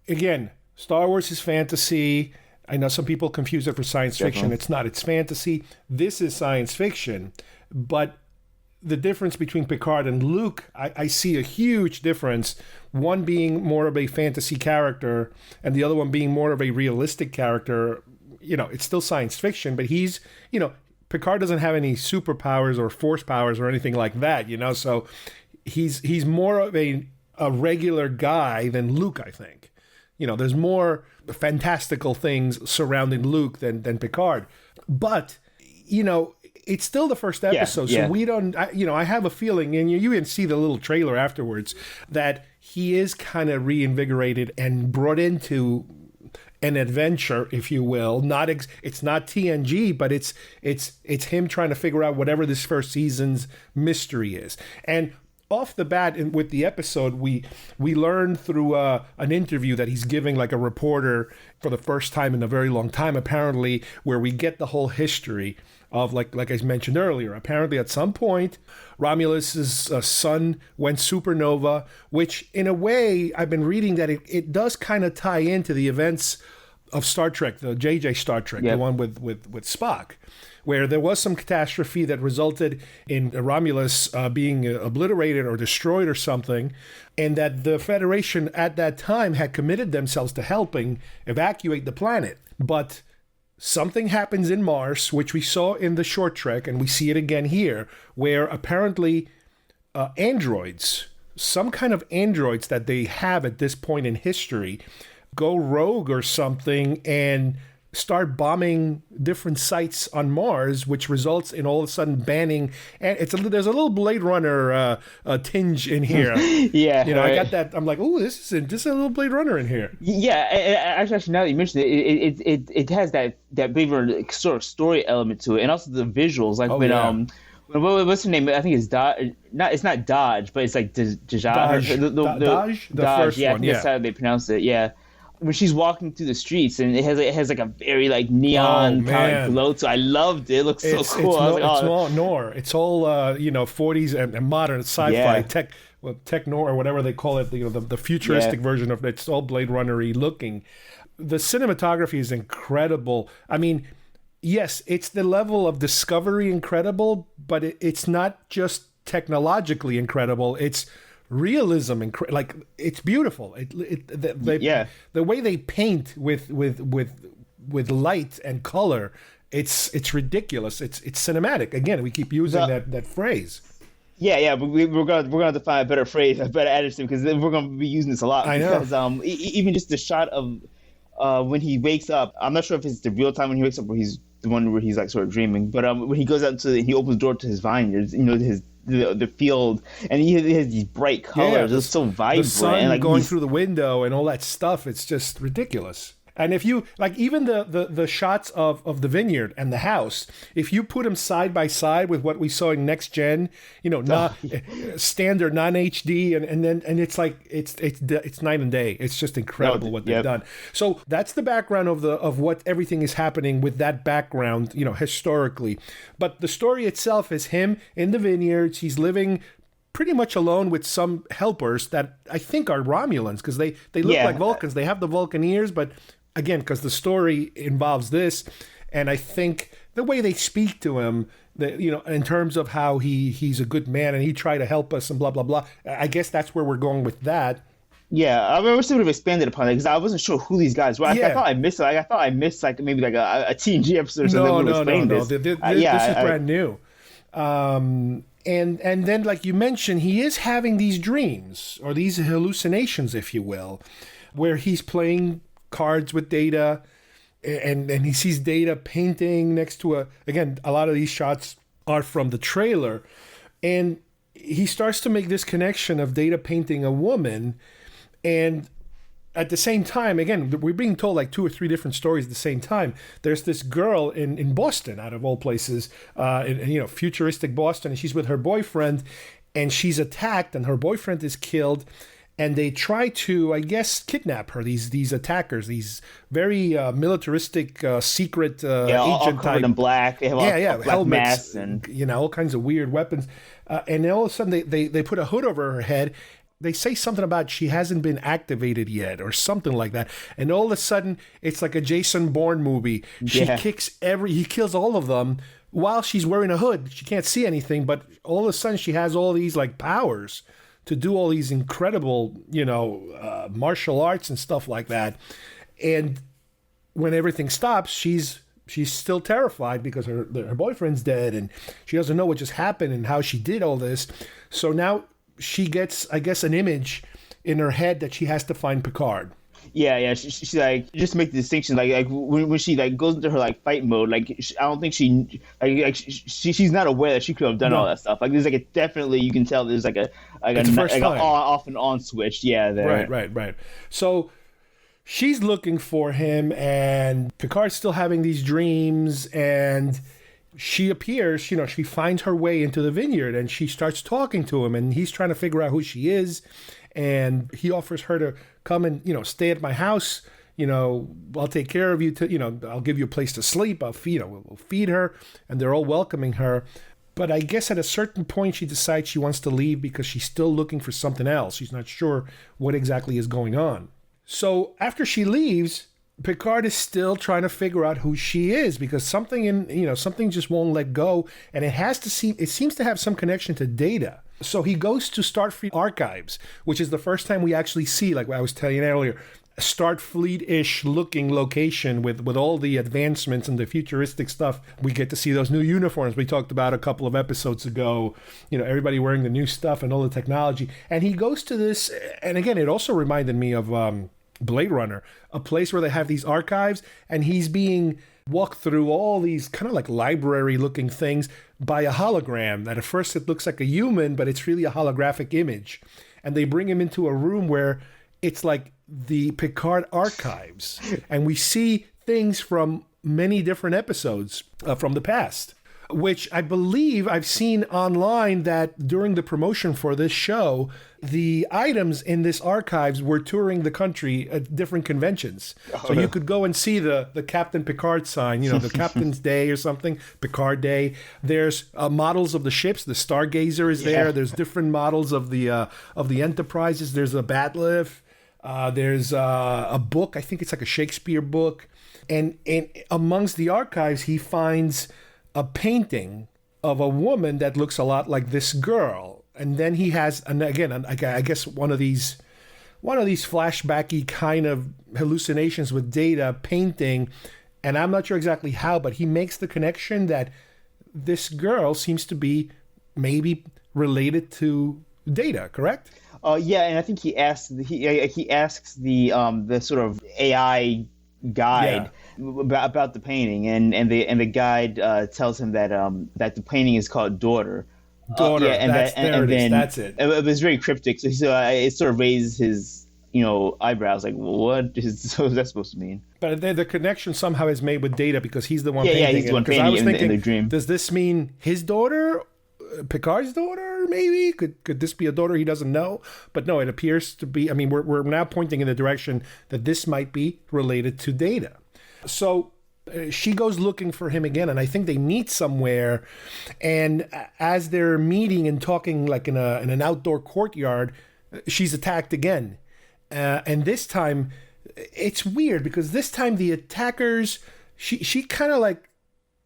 again, Star Wars is fantasy. I know some people confuse it for science fiction. It's not. It's fantasy. This is science fiction, but the difference between Picard and Luke, I see a huge difference. One being more of a fantasy character and the other one being more of a realistic character. It's still science fiction, but he's, Picard doesn't have any superpowers or force powers or anything like that, so he's more of a regular guy than Luke, I think. There's more fantastical things surrounding Luke than Picard. But, it's still the first episode, so we don't, I have a feeling, and you can see the little trailer afterwards, that he is kind of reinvigorated and brought into an adventure, if you will. It's not TNG, but it's him trying to figure out whatever this first season's mystery is. And off the bat, with the episode, we learn through an interview that he's giving, like a reporter, for the first time in a very long time, apparently, where we get the whole history of, like I mentioned earlier. Apparently, at some point, Romulus's sun went supernova, which, in a way, I've been reading that it does kind of tie into the events of Star Trek, the JJ Star Trek, the one with Spock, where there was some catastrophe that resulted in Romulus being obliterated or destroyed or something, and that the Federation at that time had committed themselves to helping evacuate the planet. But something happens in Mars, which we saw in the short trek, and we see it again here, where apparently androids, some kind of androids that they have at this point in history, go rogue or something and start bombing different sites on Mars, which results in all of a sudden banning. And there's a little Blade Runner tinge in here. Yeah, you know, right. I got that. I'm like, oh, this is a little Blade Runner in here. Yeah, actually, now that you mentioned it, it has that Blade Runner sort of story element to it, and also the visuals. Like what's her name? I think it's Dodge. It's not Dodge, but it's like Dodge. Dodge, the first yeah, I one. think that's how they pronounce it. Yeah. When she's walking through the streets, and it has like a very like neon kind of glow to it. I loved it. It looks so cool. It's all noir. It's all 40s and modern sci-fi tech noir or whatever they call it. You know, the futuristic version of it. It's all Blade Runner-y looking. The cinematography is incredible. I mean, yes, it's the level of discovery incredible, but it's not just technologically incredible. It's realism, like it's beautiful. The way they paint with light and color, it's ridiculous. It's cinematic. Again, we keep using that phrase. Yeah, but we're gonna have to find a better phrase, a better adjective, because we're gonna be using this a lot. I know. Because even just the shot of when he wakes up, I'm not sure if it's the real time when he wakes up, or he's the one where he's like sort of dreaming. But when he goes out he opens the door to his vineyards, you know, the field, and he has these bright colors. It's so vibrant. The sun and like going through the window and all that stuff. It's just ridiculous. And if you like, even the shots of the vineyard and the house, if you put them side by side with what we saw in Next Gen, you know, standard non-HD, and it's like it's night and day. It's just incredible what they've done. So that's the background of what everything is happening with that background, you know, historically. But the story itself is him in the vineyards. He's living pretty much alone with some helpers that I think are Romulans, because they look like Vulcans. They have the Vulcan ears, but again, because the story involves this, and I think the way they speak to him, you know, in terms of how he's a good man and he tried to help us and blah blah blah. I guess that's where we're going with that. Yeah, I wish they would have expanded upon it, because I wasn't sure who these guys were. I thought I missed like maybe like a TNG episode or something. No. This is brand new. And then, like you mentioned, he is having these dreams or these hallucinations, if you will, where he's playing cards with Data, and he sees Data painting next to a lot of these shots are from the trailer, and he starts to make this connection of Data painting a woman, and at the same time, again, we're being told like 2 or 3 different stories at the same time. There's this girl in Boston, out of all places, in futuristic Boston, and she's with her boyfriend, and she's attacked, and her boyfriend is killed. And they try to, I guess, kidnap her. These attackers, these very militaristic, secret agent all covered type in black. They have black helmets, masks and all kinds of weird weapons. And then all of a sudden, they put a hood over her head. They say something about she hasn't been activated yet, or something like that. And all of a sudden, it's like a Jason Bourne movie. He kills all of them while she's wearing a hood. She can't see anything, but all of a sudden, she has all these like powers to do all these incredible, martial arts and stuff like that. And when everything stops, she's still terrified because her boyfriend's dead, and she doesn't know what just happened and how she did all this. So now she gets, I guess, an image in her head that she has to find Picard. Yeah. She's like, just to make the distinction, like when she like goes into her like fight mode, like I don't think she's not aware that she could have done all that stuff. Like there's like definitely you can tell there's like an off and on switch. Yeah, there. Right. So she's looking for him, and Picard's still having these dreams, and she appears. She finds her way into the vineyard, and she starts talking to him, and he's trying to figure out who she is. And he offers her to come and, stay at my house. I'll take care of you. I'll give you a place to sleep. We'll feed her. And they're all welcoming her. But I guess at a certain point, she decides she wants to leave because she's still looking for something else. She's not sure what exactly is going on. So after she leaves, Picard is still trying to figure out who she is, because something just won't let go. And it seems to have some connection to Data. So he goes to Starfleet Archives, which is the first time we actually see, like I was telling you earlier, a Starfleet-ish looking location with all the advancements and the futuristic stuff. We get to see those new uniforms we talked about a couple of episodes ago. Everybody wearing the new stuff and all the technology. And he goes to this, and again, it also reminded me of Blade Runner, a place where they have these archives, and he's being walked through all these kind of like library looking things by a hologram that at first it looks like a human, but it's really a holographic image. And they bring him into a room where it's like the Picard archives, and we see things from many different episodes from the past, which I believe I've seen online that during the promotion for this show, the items in this archives were touring the country at different conventions. So you could go and see the Captain Picard sign, the Captain's Day or something, Picard Day. There's models of the ships. The Stargazer is there. There's different models of the Enterprises. There's a Batliff. There's a book. I think it's like a Shakespeare book. And amongst the archives, he finds a painting of a woman that looks a lot like this girl. And then he has, and again, I guess one of these flashbacky kind of hallucinations with Data painting, and I'm not sure exactly how, but he makes the connection that this girl seems to be maybe related to Data, correct? Yeah, and I think he asks the sort of AI guide about the painting, and the guide tells him that the painting is called Daughter. That's it. It was very cryptic, so it sort of raised his eyebrows, like, what is that supposed to mean? But the connection somehow is made with Data because he's the one painting he's the one painting I was thinking, in the dream. Does this mean his daughter, Picard's daughter, maybe? Could this be a daughter he doesn't know? But no, it appears to be. I mean, we're now pointing in the direction that this might be related to Data. So she goes looking for him again, and I think they meet somewhere. And as they're meeting and talking, like in an outdoor courtyard, she's attacked again. And this time, it's weird because this time the attackers, she kind of like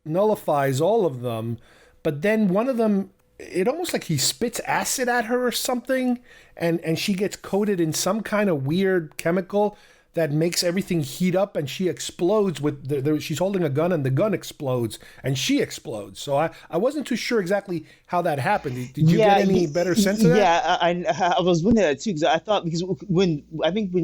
nullifies all of them, but then one of them, it almost like he spits acid at her or something, and she gets coated in some kind of weird chemical that makes everything heat up, and she explodes with she's holding a gun, and the gun explodes and she explodes. So I wasn't too sure exactly how that happened. Did you get any better sense of that? Yeah, I was wondering that too, because I thought, because when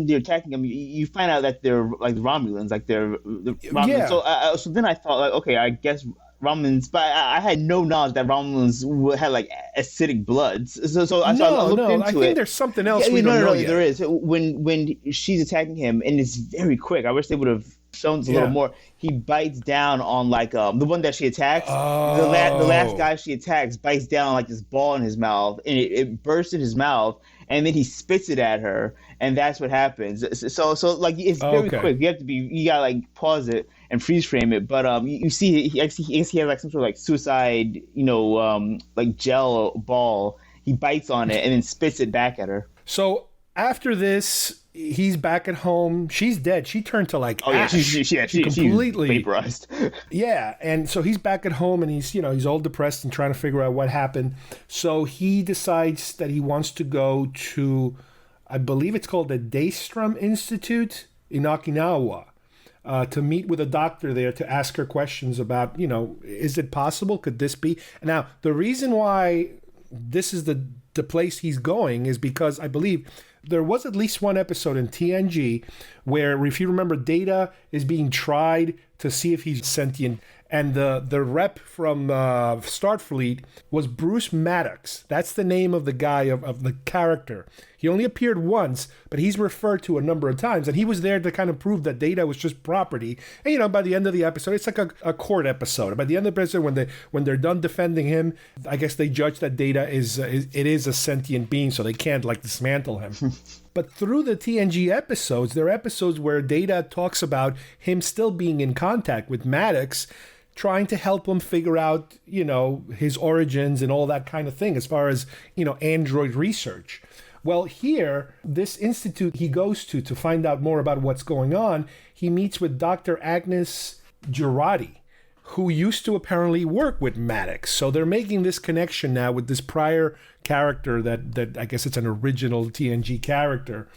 they're attacking them, you find out that they're like the Romulans, like they're the Romulans. Yeah. So then I thought, like, okay, I guess Romulans, but I had no knowledge that Romulans had like acidic blood. So I looked into it. I think there's something else we don't know yet. There is. When she's attacking him, and it's very quick. I wish they would have shown us a little more. He bites down on like the one that she attacks. Oh. The last guy she attacks bites down on like this ball in his mouth, and it bursts in his mouth, and then he spits it at her, and that's what happens. So like it's very quick. You gotta like pause it and freeze frame it, but you see he has like some sort of like suicide, like gel ball. He bites on it and then spits it back at her. So after this, he's back at home. She's dead. She turned to like ash. She completely vaporized. Yeah, and so he's back at home, and he's all depressed and trying to figure out what happened. So he decides that he wants to go to, I believe it's called the Daystrom Institute in Okinawa. To meet with a doctor there to ask her questions about, is it possible? Could this be? Now, the reason why this is the place he's going is because I believe there was at least one episode in TNG where, if you remember, Data is being tried to see if he's sentient. And the rep from Starfleet was Bruce Maddox. That's the name of the guy, of the character. He only appeared once, but he's referred to a number of times. And he was there to kind of prove that Data was just property. And, by the end of the episode, it's like a court episode. By the end of the episode, when they're done defending him, I guess they judge that Data is a sentient being, so they can't, like, dismantle him. But through the TNG episodes, there are episodes where Data talks about him still being in contact with Maddox, trying to help him figure out, his origins and all that kind of thing as far as, android research. Well, here, this institute he goes to find out more about what's going on, he meets with Dr. Agnes Girardi, who used to apparently work with Maddox. So they're making this connection now with this prior character that I guess it's an original TNG character.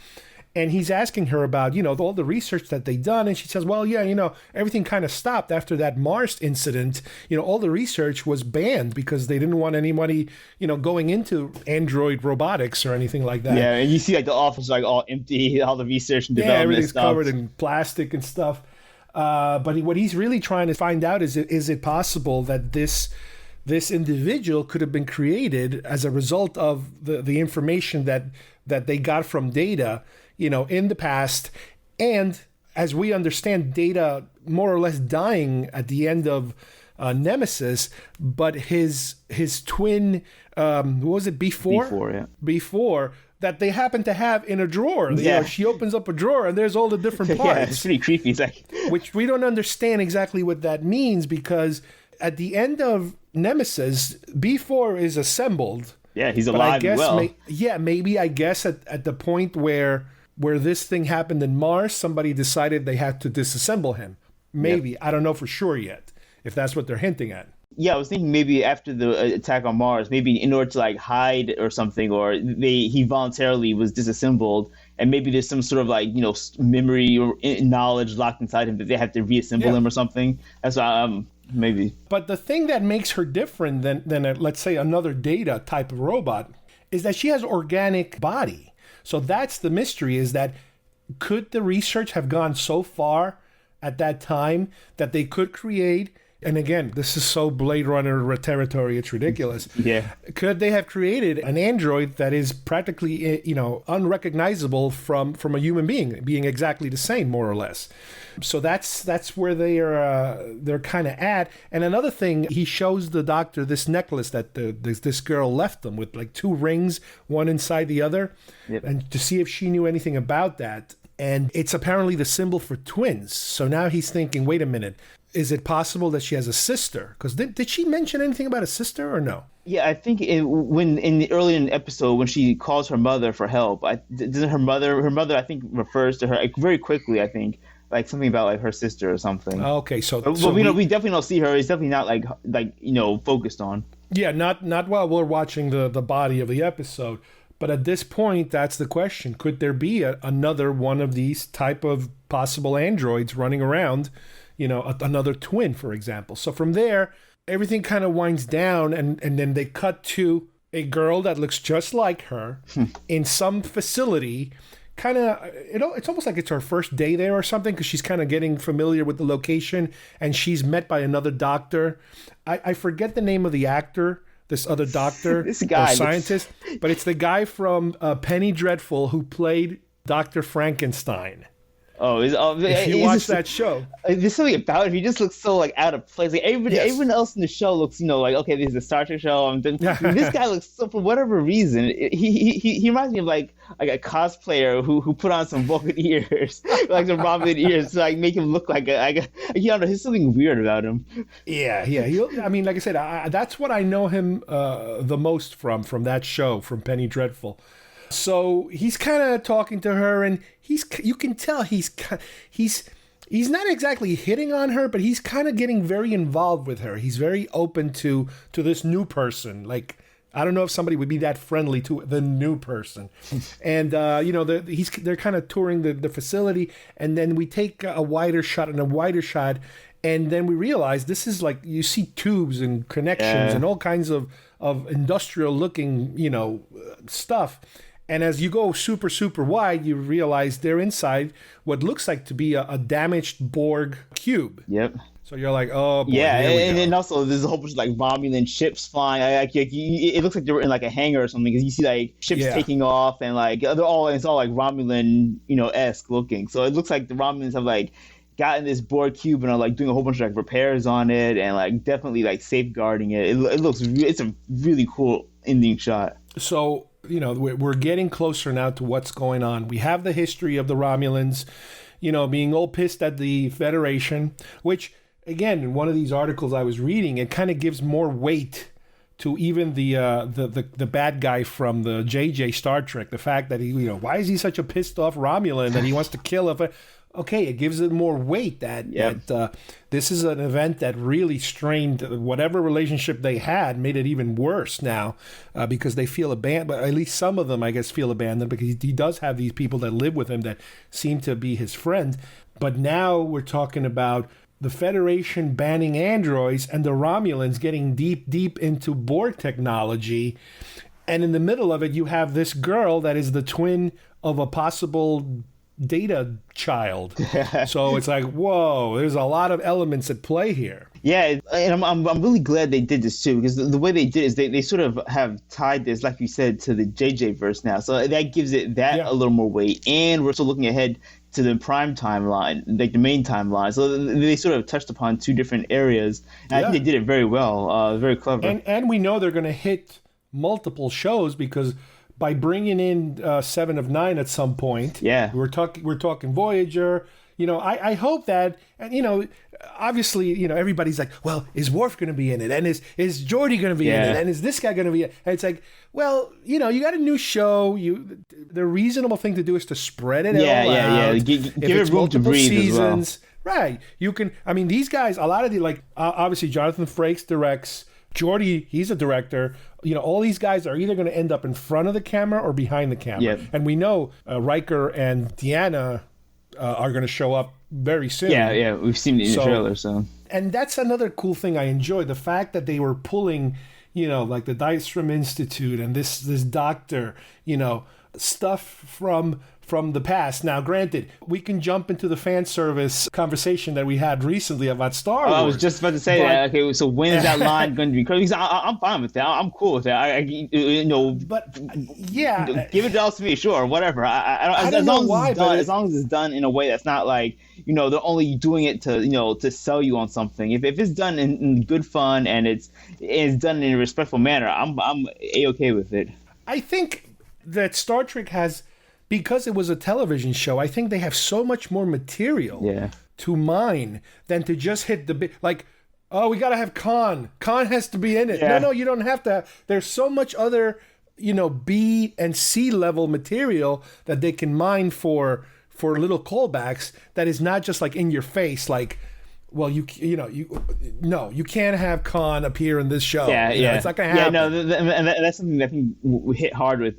And he's asking her about, all the research that they've done. And she says, well, yeah, everything kind of stopped after that Mars incident. All the research was banned because they didn't want anybody, going into android robotics or anything like that. Yeah, and you see like the office like all empty, all the research and development. Yeah, everything's stuff. covered in plastic and stuff. But what he's really trying to find out is it possible that this individual could have been created as a result of the information that they got from Data, in the past, and as we understand, Data more or less dying at the end of Nemesis, but his twin, what was it, before that they happen to have in a drawer. Yeah. She opens up a drawer and there's all the different parts. Yeah, it's pretty creepy. It's like which we don't understand exactly what that means, because at the end of Nemesis, B4 is assembled. Yeah, he's but alive I guess and well. Maybe I guess at the point where this thing happened in Mars, somebody decided they had to disassemble him. Maybe. I don't know for sure yet, if that's what they're hinting at. Yeah, I was thinking maybe after the attack on Mars, maybe in order to like hide or something, or he voluntarily was disassembled, and maybe there's some sort of like memory or knowledge locked inside him that they have to reassemble him or something. That's maybe. But the thing that makes her different than let's say another Data type of robot is that she has organic body. So that's the mystery: is that could the research have gone so far at that time that they could create? And again, this is so Blade Runner territory, it's ridiculous. Yeah. Could they have created an android that is practically, unrecognizable from a human being exactly the same, more or less? So that's where they're kind of at. And another thing, he shows the doctor this necklace that this girl left them with, like 2 rings, one inside the other, and to see if she knew anything about that. And it's apparently the symbol for twins. So now he's thinking, wait a minute. Is it possible that she has a sister? Because did she mention anything about a sister or no? Yeah, I think early in the episode when she calls her mother for help, doesn't her mother I think refers to her like, very quickly. I think like something about like her sister or something. Okay, so we definitely don't see her. It's definitely not like focused on. Yeah, not while we're watching the body of the episode. But at this point, that's the question: could there be another one of these type of possible androids running around? Another twin, for example. So from there, everything kind of winds down, and then they cut to a girl that looks just like her in some facility. Kind of, it's almost like it's her first day there or something, because she's kind of getting familiar with the location, and she's met by another doctor. I forget the name of the actor, this other doctor, this guy, or scientist, but it's the guy from Penny Dreadful who played Dr. Frankenstein. If you watch that show, there's something about him. He just looks so like out of place. Like everyone else in the show looks, like, okay, this is a Star Trek show. This guy looks so, for whatever reason, he reminds me of like a cosplayer who put on some Vulcan ears, like some Romulan ears, to like make him look like I don't know. There's something weird about him. Yeah. I mean, like I said, that's what I know him the most from that show, from Penny Dreadful. So he's kind of talking to her, and you can tell he's not exactly hitting on her, but he's kind of getting very involved with her. He's very open to this new person. Like, I don't know if somebody would be that friendly to the new person. And they're kind of touring the facility, and then we take a wider shot, and then we realize this is like, you see tubes and connections and all kinds of industrial looking stuff. And as you go super, super wide, you realize they're inside what looks like to be a damaged Borg cube. Yep. So you're like, oh, boy, yeah, here we and go. then also there's a whole bunch of like Romulan ships flying. It looks like they were in like a hangar or something, because you see like ships taking off, and like it's all like Romulan, esque looking. So it looks like the Romulans have like gotten this Borg cube and are like doing a whole bunch of like repairs on it, and like definitely like safeguarding it. It's a really cool ending shot. So, we're getting closer now to what's going on. We have the history of the Romulans, being all pissed at the Federation, which, again, in one of these articles I was reading, it kind of gives more weight to even the bad guy from the JJ Star Trek. The fact that he, why is he such a pissed off Romulan that he wants to kill? okay, it gives it more weight that this is an event that really strained whatever relationship they had, made it even worse now because they feel abandoned. But at least some of them, I guess, feel abandoned because he does have these people that live with him that seem to be his friend. But now we're talking about the Federation banning androids and the Romulans getting deep into Borg technology. And in the middle of it, you have this girl that is the twin of a possible Data child. So it's like, whoa, there's a lot of elements at play here. Yeah, and I'm really glad they did this too, because the way they did is they sort of have tied this, like you said, to the JJ verse now. So that gives it a little more weight. And we're still looking ahead to the prime timeline, like the main timeline. So they sort of touched upon two different areas. And I think they did it very well, very clever. And we know they're going to hit multiple shows because by bringing in 7 of 9 at some point, we're talking Voyager. You know, I hope that, and you know, obviously, you know, everybody's like, well, is Worf going to be in it, and is Geordi going to be in it, and is this guy going to be in it? And it's like, well, you know, you got a new show. The reasonable thing to do is to spread it out. Give it room to breathe seasons, as well. Right? You can. I mean, these guys. A lot of the obviously Jonathan Frakes directs. Geordi, he's a director. You know, all these guys are either going to end up in front of the camera or behind the camera. Yep. And we know Riker and Deanna are going to show up very soon. Yeah, we've seen it in the trailer. So, and that's another cool thing I enjoy, the fact that they were pulling, you know, like the Dystrom Institute and this doctor, you know, stuff from the past. Now, granted, we can jump into the fan service conversation that we had recently about Star Wars. I was just about to say that. Okay, so when is that line going to be? Because I'm fine with that. I'm cool with that. You know, but yeah, give it all to me, sure, whatever. I don't know why, as long as it's done in a way that's not like, you know, they're only doing it to, you know, to sell you on something. If it's done in good fun and it's done in a respectful manner, I'm A-okay with it. I think that Star Trek has, because it was a television show, I think they have so much more material to mine than to just hit the big, like, oh, we got to have Khan. Khan has to be in it. No, you don't have to. There's so much other, you know, B and C level material that they can mine for little callbacks that is not just like in your face, like, well, you can't have Khan appear in this show. It's not gonna happen. Yeah, no, and that's something that I think we hit hard with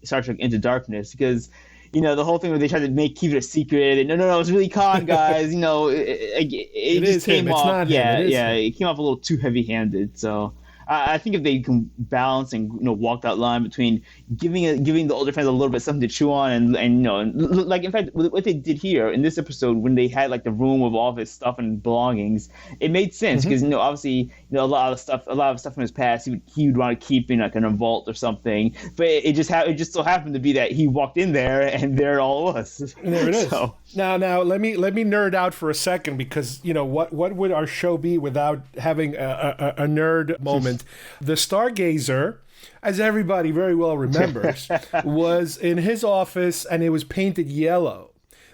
Star Trek Into Darkness, because, you know, the whole thing where they tried to keep it a secret, and no, it's really Khan, guys. You know, it just came off. It came off a little too heavy-handed. So I think if they can balance and, you know, walk that line between giving the older fans a little bit something to chew on, and you know, like, in fact, what they did here in this episode when they had like the room with all of his stuff and belongings, it made sense because, you know, obviously, you know, a lot of stuff from his past he would want to keep in like in a vault or something, but it just so happened to be that he walked in there and there it all was. And there it is. So. Now let me nerd out for a second, because, you know, what would our show be without having a nerd moment? The Stargazer, as everybody very well remembers, was in his office and it was painted yellow.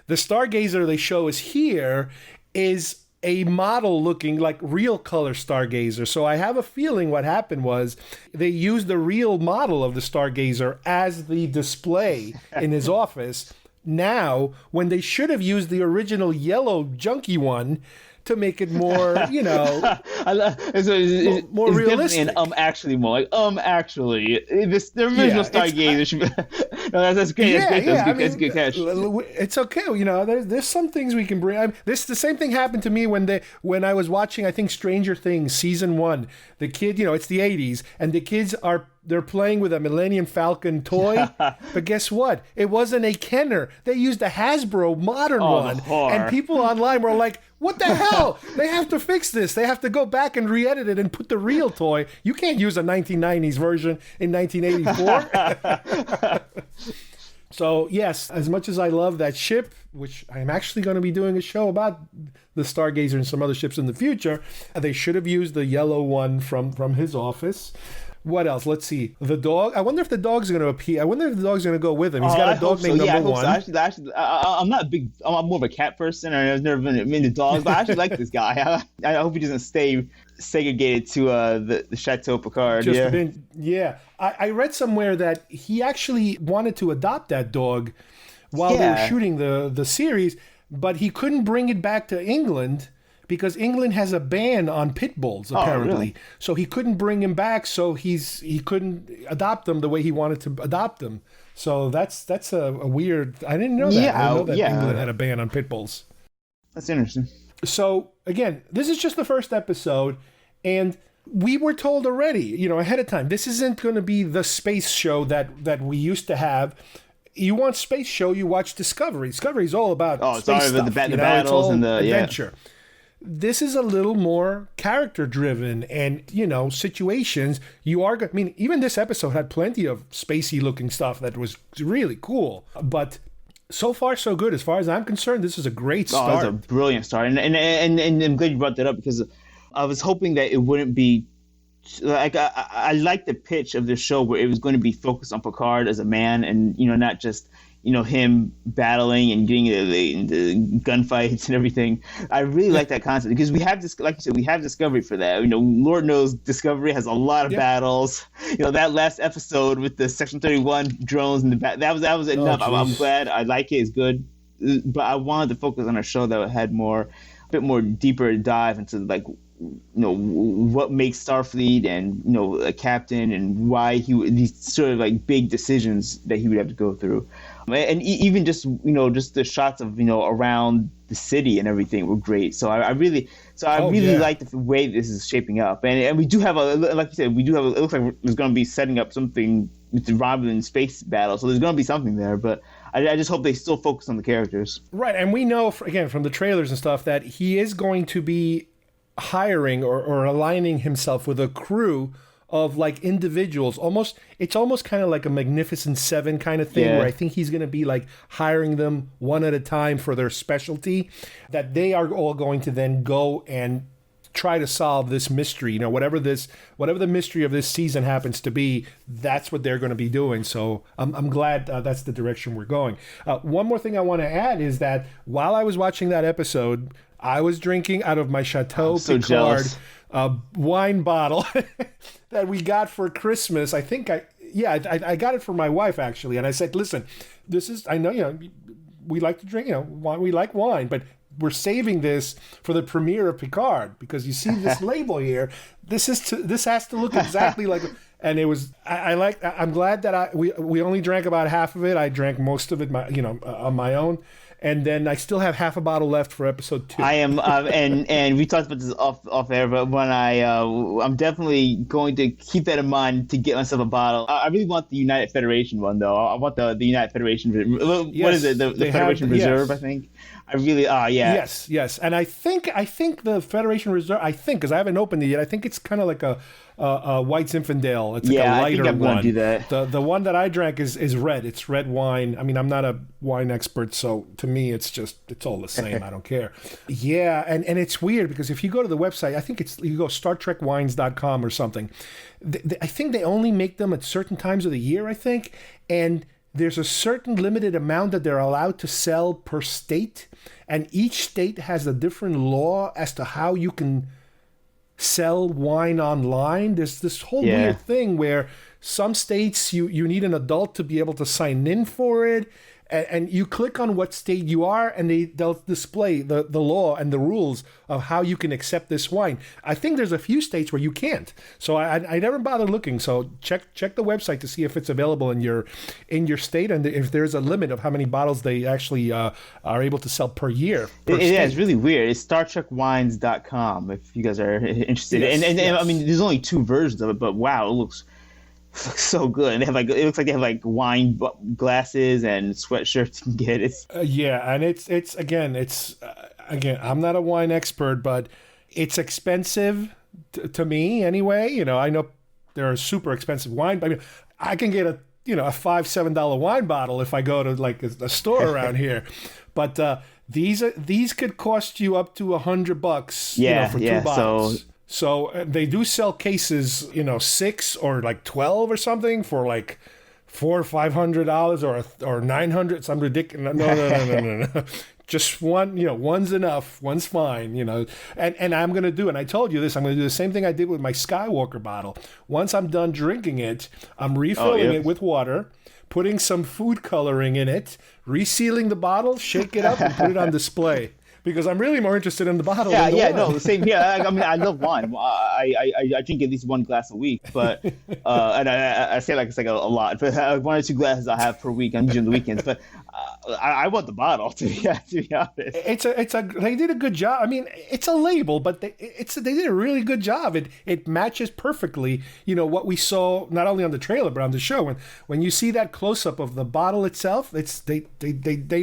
The Stargazer they show us here is a model looking like real color Stargazer. So I have a feeling what happened was they used the real model of the Stargazer as the display in his office. Now, when they should have used the original yellow junky one to make it more, you know, more realistic. And actually more like actually the original Stargazer should be. No, that's great. That's a good catch. It's okay. You know, there's some things we can bring. The same thing happened to me when I was watching, I think, Stranger Things season 1. The kid, you know, it's the 80s, and the kids they're playing with a Millennium Falcon toy, but guess what? It wasn't a Kenner. They used a Hasbro modern one, and people online were like, what the hell? They have to fix this. They have to go back and re-edit it and put the real toy. You can't use a 1990s version in 1984. So, yes, as much as I love that ship, which I'm actually going to be doing a show about the Stargazer and some other ships in the future, they should have used the yellow one from his office. What else? Let's see. The dog. I wonder if the dog's going to appear. I wonder if the dog's going to go with him. He's got a dog named Number One. So. Actually, I'm not a big. I'm more of a cat person. I've never been into dogs, but I actually like this guy. I hope he doesn't stay segregated to the Chateau Picard. I read somewhere that he actually wanted to adopt that dog while they were shooting the series. but he couldn't bring it back to England because England has a ban on pit bulls, apparently. Really? So he couldn't bring him back, so he couldn't adopt them the way he wanted to adopt them. So that's a weird... I didn't know that. I didn't know that England had a ban on pit bulls. That's interesting. So, again, this is just the first episode, and we were told already, ahead of time, this isn't going to be the space show that we used to have. You want space show, you watch Discovery. Discovery is all about space stuff. The battles and the adventure. Yeah. This is a little more character-driven and, situations. Even this episode had plenty of spacey-looking stuff that was really cool. But so far, so good. As far as I'm concerned, this is a great start. Oh, it's a brilliant start. And I'm glad you brought that up because I was hoping that it wouldn't be... Like I like the pitch of the show where it was going to be focused on Picard as a man and, not just... him battling and getting the gunfights and everything. I really like that concept because we have this, like you said, we have Discovery for that. Lord knows Discovery has a lot of battles. That last episode with the Section 31 drones and that was enough. I'm glad. I like it. It's good, but I wanted to focus on a show that had a bit more deeper dive into what makes Starfleet and a captain and why these sort of like big decisions that he would have to go through. And even just just the shots of around the city and everything were great. So I really like the way this is shaping up. And we do have like you said, it looks like there's going to be setting up something with the Romulan space battle. So there's going to be something there, but I just hope they still focus on the characters. Right, and we know again from the trailers and stuff that he is going to be hiring or aligning himself with a crew of like individuals. It's almost kind of like a Magnificent Seven kind of thing where I think he's going to be like hiring them one at a time for their specialty, that they are all going to then go and try to solve this mystery. Whatever the mystery of this season happens to be, that's what they're going to be doing. So I'm glad that's the direction we're going. One more thing I want to add is that while I was watching that episode, I was drinking out of my Chateau Picard wine bottle that we got for Christmas. I think I got it for my wife actually, and I said, "Listen, I know we like to drink, we like wine, but we're saving this for the premiere of Picard because you see this label here. This has to look exactly like." And it was I'm glad that we only drank about half of it. I drank most of it, on my own. And then I still have half a bottle left for episode 2. I am, and we talked about this off air, but when I'm definitely going to keep that in mind to get myself a bottle. I really want the United Federation one though. I want the United Federation. What is it? The Federation Reserve, I think. I really, yeah. Yes, and I think the Federation Reserve. Because I haven't opened it yet. I think it's kind of like a White Zinfandel. It's like a lighter I think I'm one. Gonna do that. The one that I drank is red. It's red wine. I mean, I'm not a wine expert, so to me, it's all the same. I don't care. Yeah, and it's weird because if you go to the website, I think you go StarTrekWines.com or something. I think they only make them at certain times of the year. I think, and there's a certain limited amount that they're allowed to sell per state, and each state has a different law as to how you can sell wine online. There's this whole weird thing where some states you need an adult to be able to sign in for it, and you click on what state you are, and they'll display the law and the rules of how you can accept this wine. I think there's a few states where you can't, so I never bothered looking. So check the website to see if it's available in your state, and if there's a limit of how many bottles they actually are able to sell per year. It's really weird. It's StarTrekWines.com if you guys are interested. Yes, and I mean, there's only 2 versions of it, but wow, it looks so good. And it looks like they have wine glasses and sweatshirts you can get. And it's again, I'm not a wine expert, but it's expensive to me anyway. I know there are super expensive wine, but I can get a $5-7 wine bottle if I go to like a store around here. But these could cost you up to $100 for 2 bottles. So they do sell cases, 6 or like 12 or something for like $400 or $500 or $900. Some ridiculous. No. Just one, one's enough. One's fine, And I'm going to do, and I told you this, I'm going to do the same thing I did with my Skywalker bottle. Once I'm done drinking it, I'm refilling it with water, putting some food coloring in it, resealing the bottle, shake it up, and put it on display. Because I'm really more interested in the bottle than the wine. No, the same here. I mean, I love wine. I drink at least one glass a week, but and I say like it's like a lot, but 1 or 2 glasses I have per week. I'm usually on the weekends, but I want the bottle to be honest. They did a good job. I mean, it's a label, but they did a really good job. It matches perfectly, what we saw not only on the trailer but on the show. When you see that close up of the bottle itself, they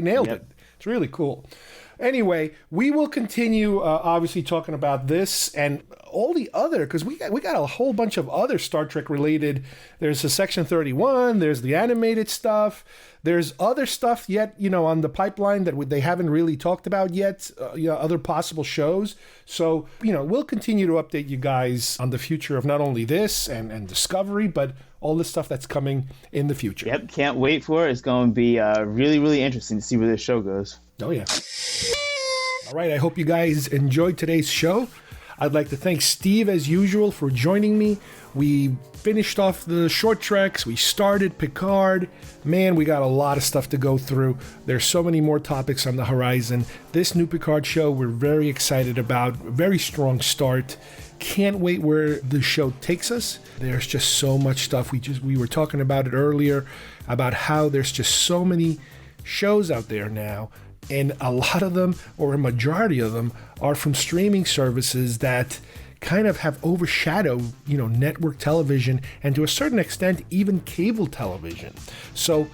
nailed it. It's really cool. Anyway, we will continue obviously talking about this and all the other, because we got a whole bunch of other Star Trek related. There's the Section 31, there's the animated stuff, there's other stuff yet, on the pipeline that they haven't really talked about yet, other possible shows. So, we'll continue to update you guys on the future of not only this and Discovery, but all the stuff that's coming in the future. Yep, can't wait for it. It's going to be really, really interesting to see where this show goes. Oh, yeah. All right, I hope you guys enjoyed today's show. I'd like to thank Steve, as usual, for joining me. We finished off the short treks. We started Picard. Man, we got a lot of stuff to go through. There's so many more topics on the horizon. This new Picard show we're very excited about. Very strong start. Can't wait where the show takes us. There's just so much stuff. We were talking about it earlier, about how there's just so many shows out there now. And a lot of them, or a majority of them, are from streaming services that kind of have overshadowed, network television, and to a certain extent, even cable television. So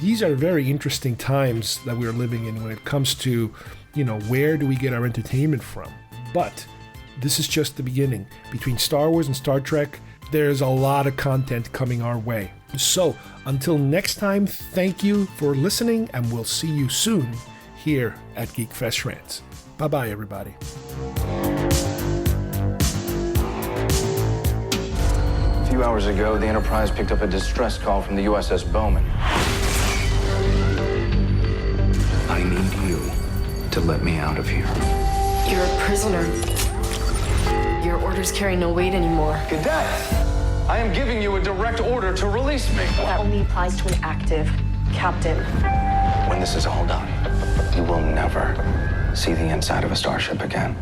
these are very interesting times that we're living in when it comes to, where do we get our entertainment from? But this is just the beginning. Between Star Wars and Star Trek, there's a lot of content coming our way. So until next time, thank you for listening, and we'll see you soon here at GeekFest Rants. Bye-bye, everybody. A few hours ago, the Enterprise picked up a distress call from the USS Bowman. I need you to let me out of here. You're a prisoner. Your orders carry no weight anymore. Cadet, I am giving you a direct order to release me. That only applies to an active captain. When this is all done, you will never see the inside of a starship again.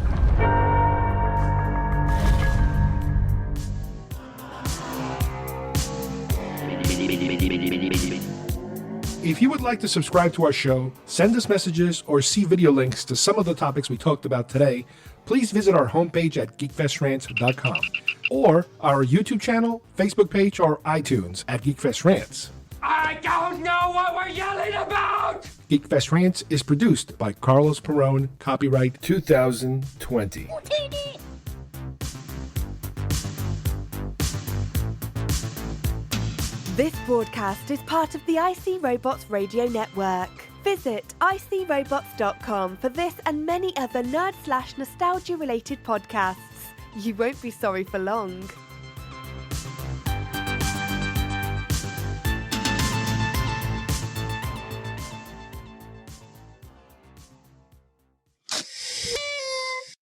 If you would like to subscribe to our show, send us messages, or see video links to some of the topics we talked about today, please visit our homepage at geekfestrants.com or our YouTube channel, Facebook page, or iTunes at GeekFest Rants. I don't know what we're yelling about! GeekFest Rants is produced by Carlos Perron, copyright 2020. This broadcast is part of the IC Robots Radio Network. Visit icrobots.com for this and many other nerd/nostalgia related podcasts. You won't be sorry for long.